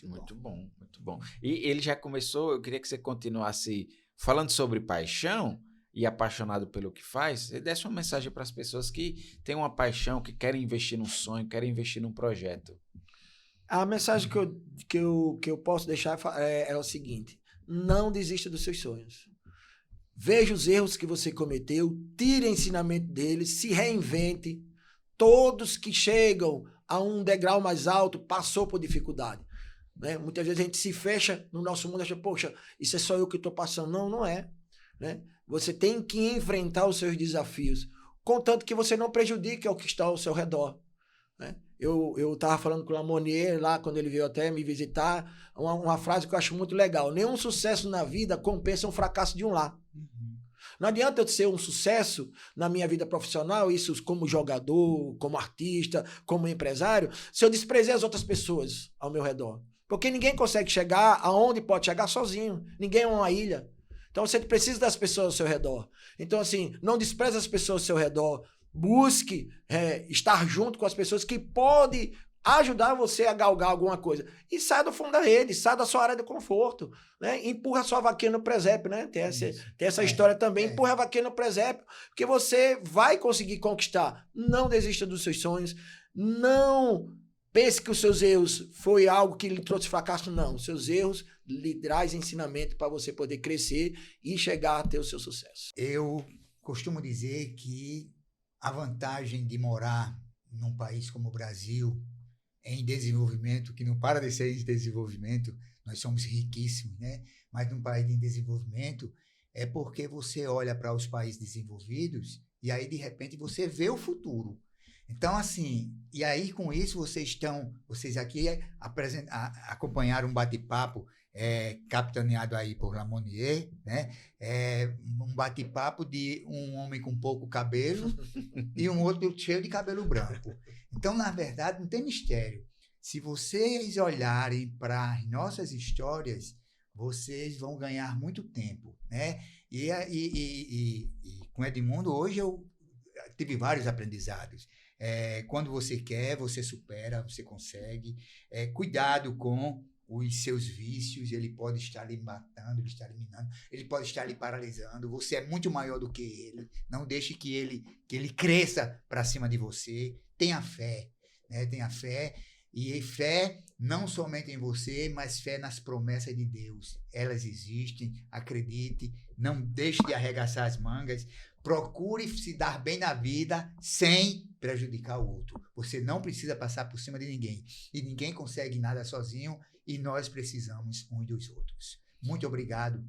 Muito bom, muito bom. E ele já começou, eu queria que você continuasse falando sobre paixão e apaixonado pelo que faz, você desse uma mensagem para as pessoas que têm uma paixão, que querem investir num sonho, querem investir num projeto. A mensagem que eu posso deixar é o seguinte: não desista dos seus sonhos. Veja os erros que você cometeu, tire ensinamento deles, se reinvente. Todos que chegam a um degrau mais alto passou por dificuldade, né? Muitas vezes a gente se fecha no nosso mundo e acha, poxa, isso é só eu que estou passando. Não, não é, né? Você tem que enfrentar os seus desafios, contanto que você não prejudique o que está ao seu redor, né? Eu estava falando com o Lamonier lá, quando ele veio até me visitar, uma frase que eu acho muito legal: nenhum sucesso na vida compensa um fracasso de um lar. Não adianta eu ser um sucesso na minha vida profissional, isso como jogador, como artista, como empresário, se eu desprezar as outras pessoas ao meu redor. Porque ninguém consegue chegar aonde pode chegar sozinho. Ninguém é uma ilha. Então você precisa das pessoas ao seu redor. Então, assim, não despreze as pessoas ao seu redor. Busque estar junto com as pessoas que podem ajudar você a galgar alguma coisa. E sai do fundo da rede, sai da sua área de conforto, né? Empurra a sua vaquinha no presépio, né? Tem essa história também. Empurra a vaquinha no presépio, porque você vai conseguir conquistar. Não desista dos seus sonhos. Não pense que os seus erros foi algo que lhe trouxe fracasso. Não. Os seus erros lhe trazem ensinamento para você poder crescer e chegar a ter o seu sucesso. Eu costumo dizer que a vantagem de morar num país como o Brasil, em desenvolvimento, que não para de ser em desenvolvimento, nós somos riquíssimos, né? Mas num país em desenvolvimento é porque você olha para os países desenvolvidos e aí, de repente, você vê o futuro. Então, assim, e aí com isso vocês aqui acompanharam um bate-papo capitaneado aí por Lamonier, né? Um bate-papo de um homem com pouco cabelo e um outro cheio de cabelo branco. Então, na verdade, não tem mistério. Se vocês olharem para as nossas histórias, vocês vão ganhar muito tempo, né? E com Edmundo, hoje eu tive vários aprendizados. Quando você quer, você supera, você consegue. Cuidado com os seus vícios, ele pode estar lhe matando, ele está lhe minando, ele pode estar lhe paralisando. Você é muito maior do que ele. Não deixe que ele cresça para cima de você. Tenha fé, né? Tenha fé. E fé não somente em você, mas fé nas promessas de Deus. Elas existem, acredite, não deixe de arregaçar as mangas. Procure se dar bem na vida sem prejudicar o outro. Você não precisa passar por cima de ninguém. E ninguém consegue nada sozinho e nós precisamos uns dos outros. Muito obrigado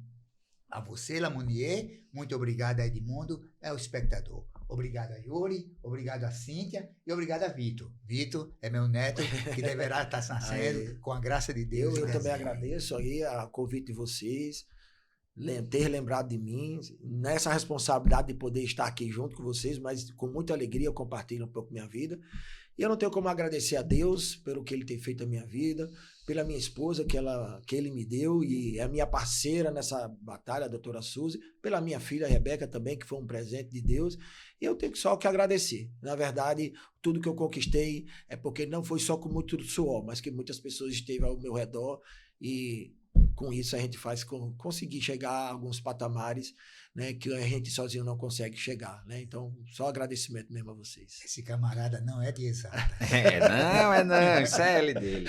a você, Lamonier. Muito obrigado a Edmundo, ao espectador. Obrigado a Yuri, obrigado a Cíntia e obrigado a Vitor. Vitor é meu neto que deverá estar nascendo com a graça de Deus. Eu também agradeço aí a convite de vocês. ter lembrado de mim, nessa responsabilidade de poder estar aqui junto com vocês, mas com muita alegria eu compartilho um pouco minha vida. E eu não tenho como agradecer a Deus pelo que Ele tem feito na minha vida, pela minha esposa que Ele me deu e é a minha parceira nessa batalha, a doutora Suzy, pela minha filha Rebeca também, que foi um presente de Deus. E eu tenho só que agradecer. Na verdade, tudo que eu conquistei é porque não foi só com muito suor, mas que muitas pessoas esteve ao meu redor e com isso a gente faz conseguir chegar a alguns patamares, né, que a gente sozinho não consegue chegar, né? Então, só agradecimento mesmo a vocês. Esse camarada não é de exato. Não, isso é L dele.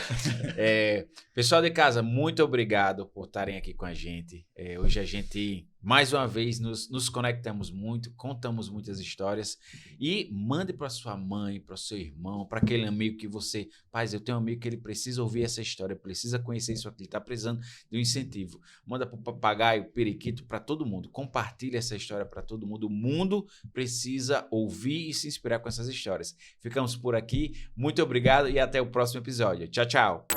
Pessoal de casa, muito obrigado por estarem aqui com a gente. Hoje a gente, mais uma vez, nos conectamos muito, contamos muitas histórias e mande para sua mãe, para o seu irmão, para aquele amigo que você... Paz, eu tenho um amigo que ele precisa ouvir essa história, precisa conhecer isso aqui, ele está precisando de um incentivo. Manda para o papagaio, periquito, para todo mundo. Compartilha essa história para todo mundo. O mundo precisa ouvir e se inspirar com essas histórias. Ficamos por aqui. Muito obrigado e até o próximo episódio. Tchau, tchau.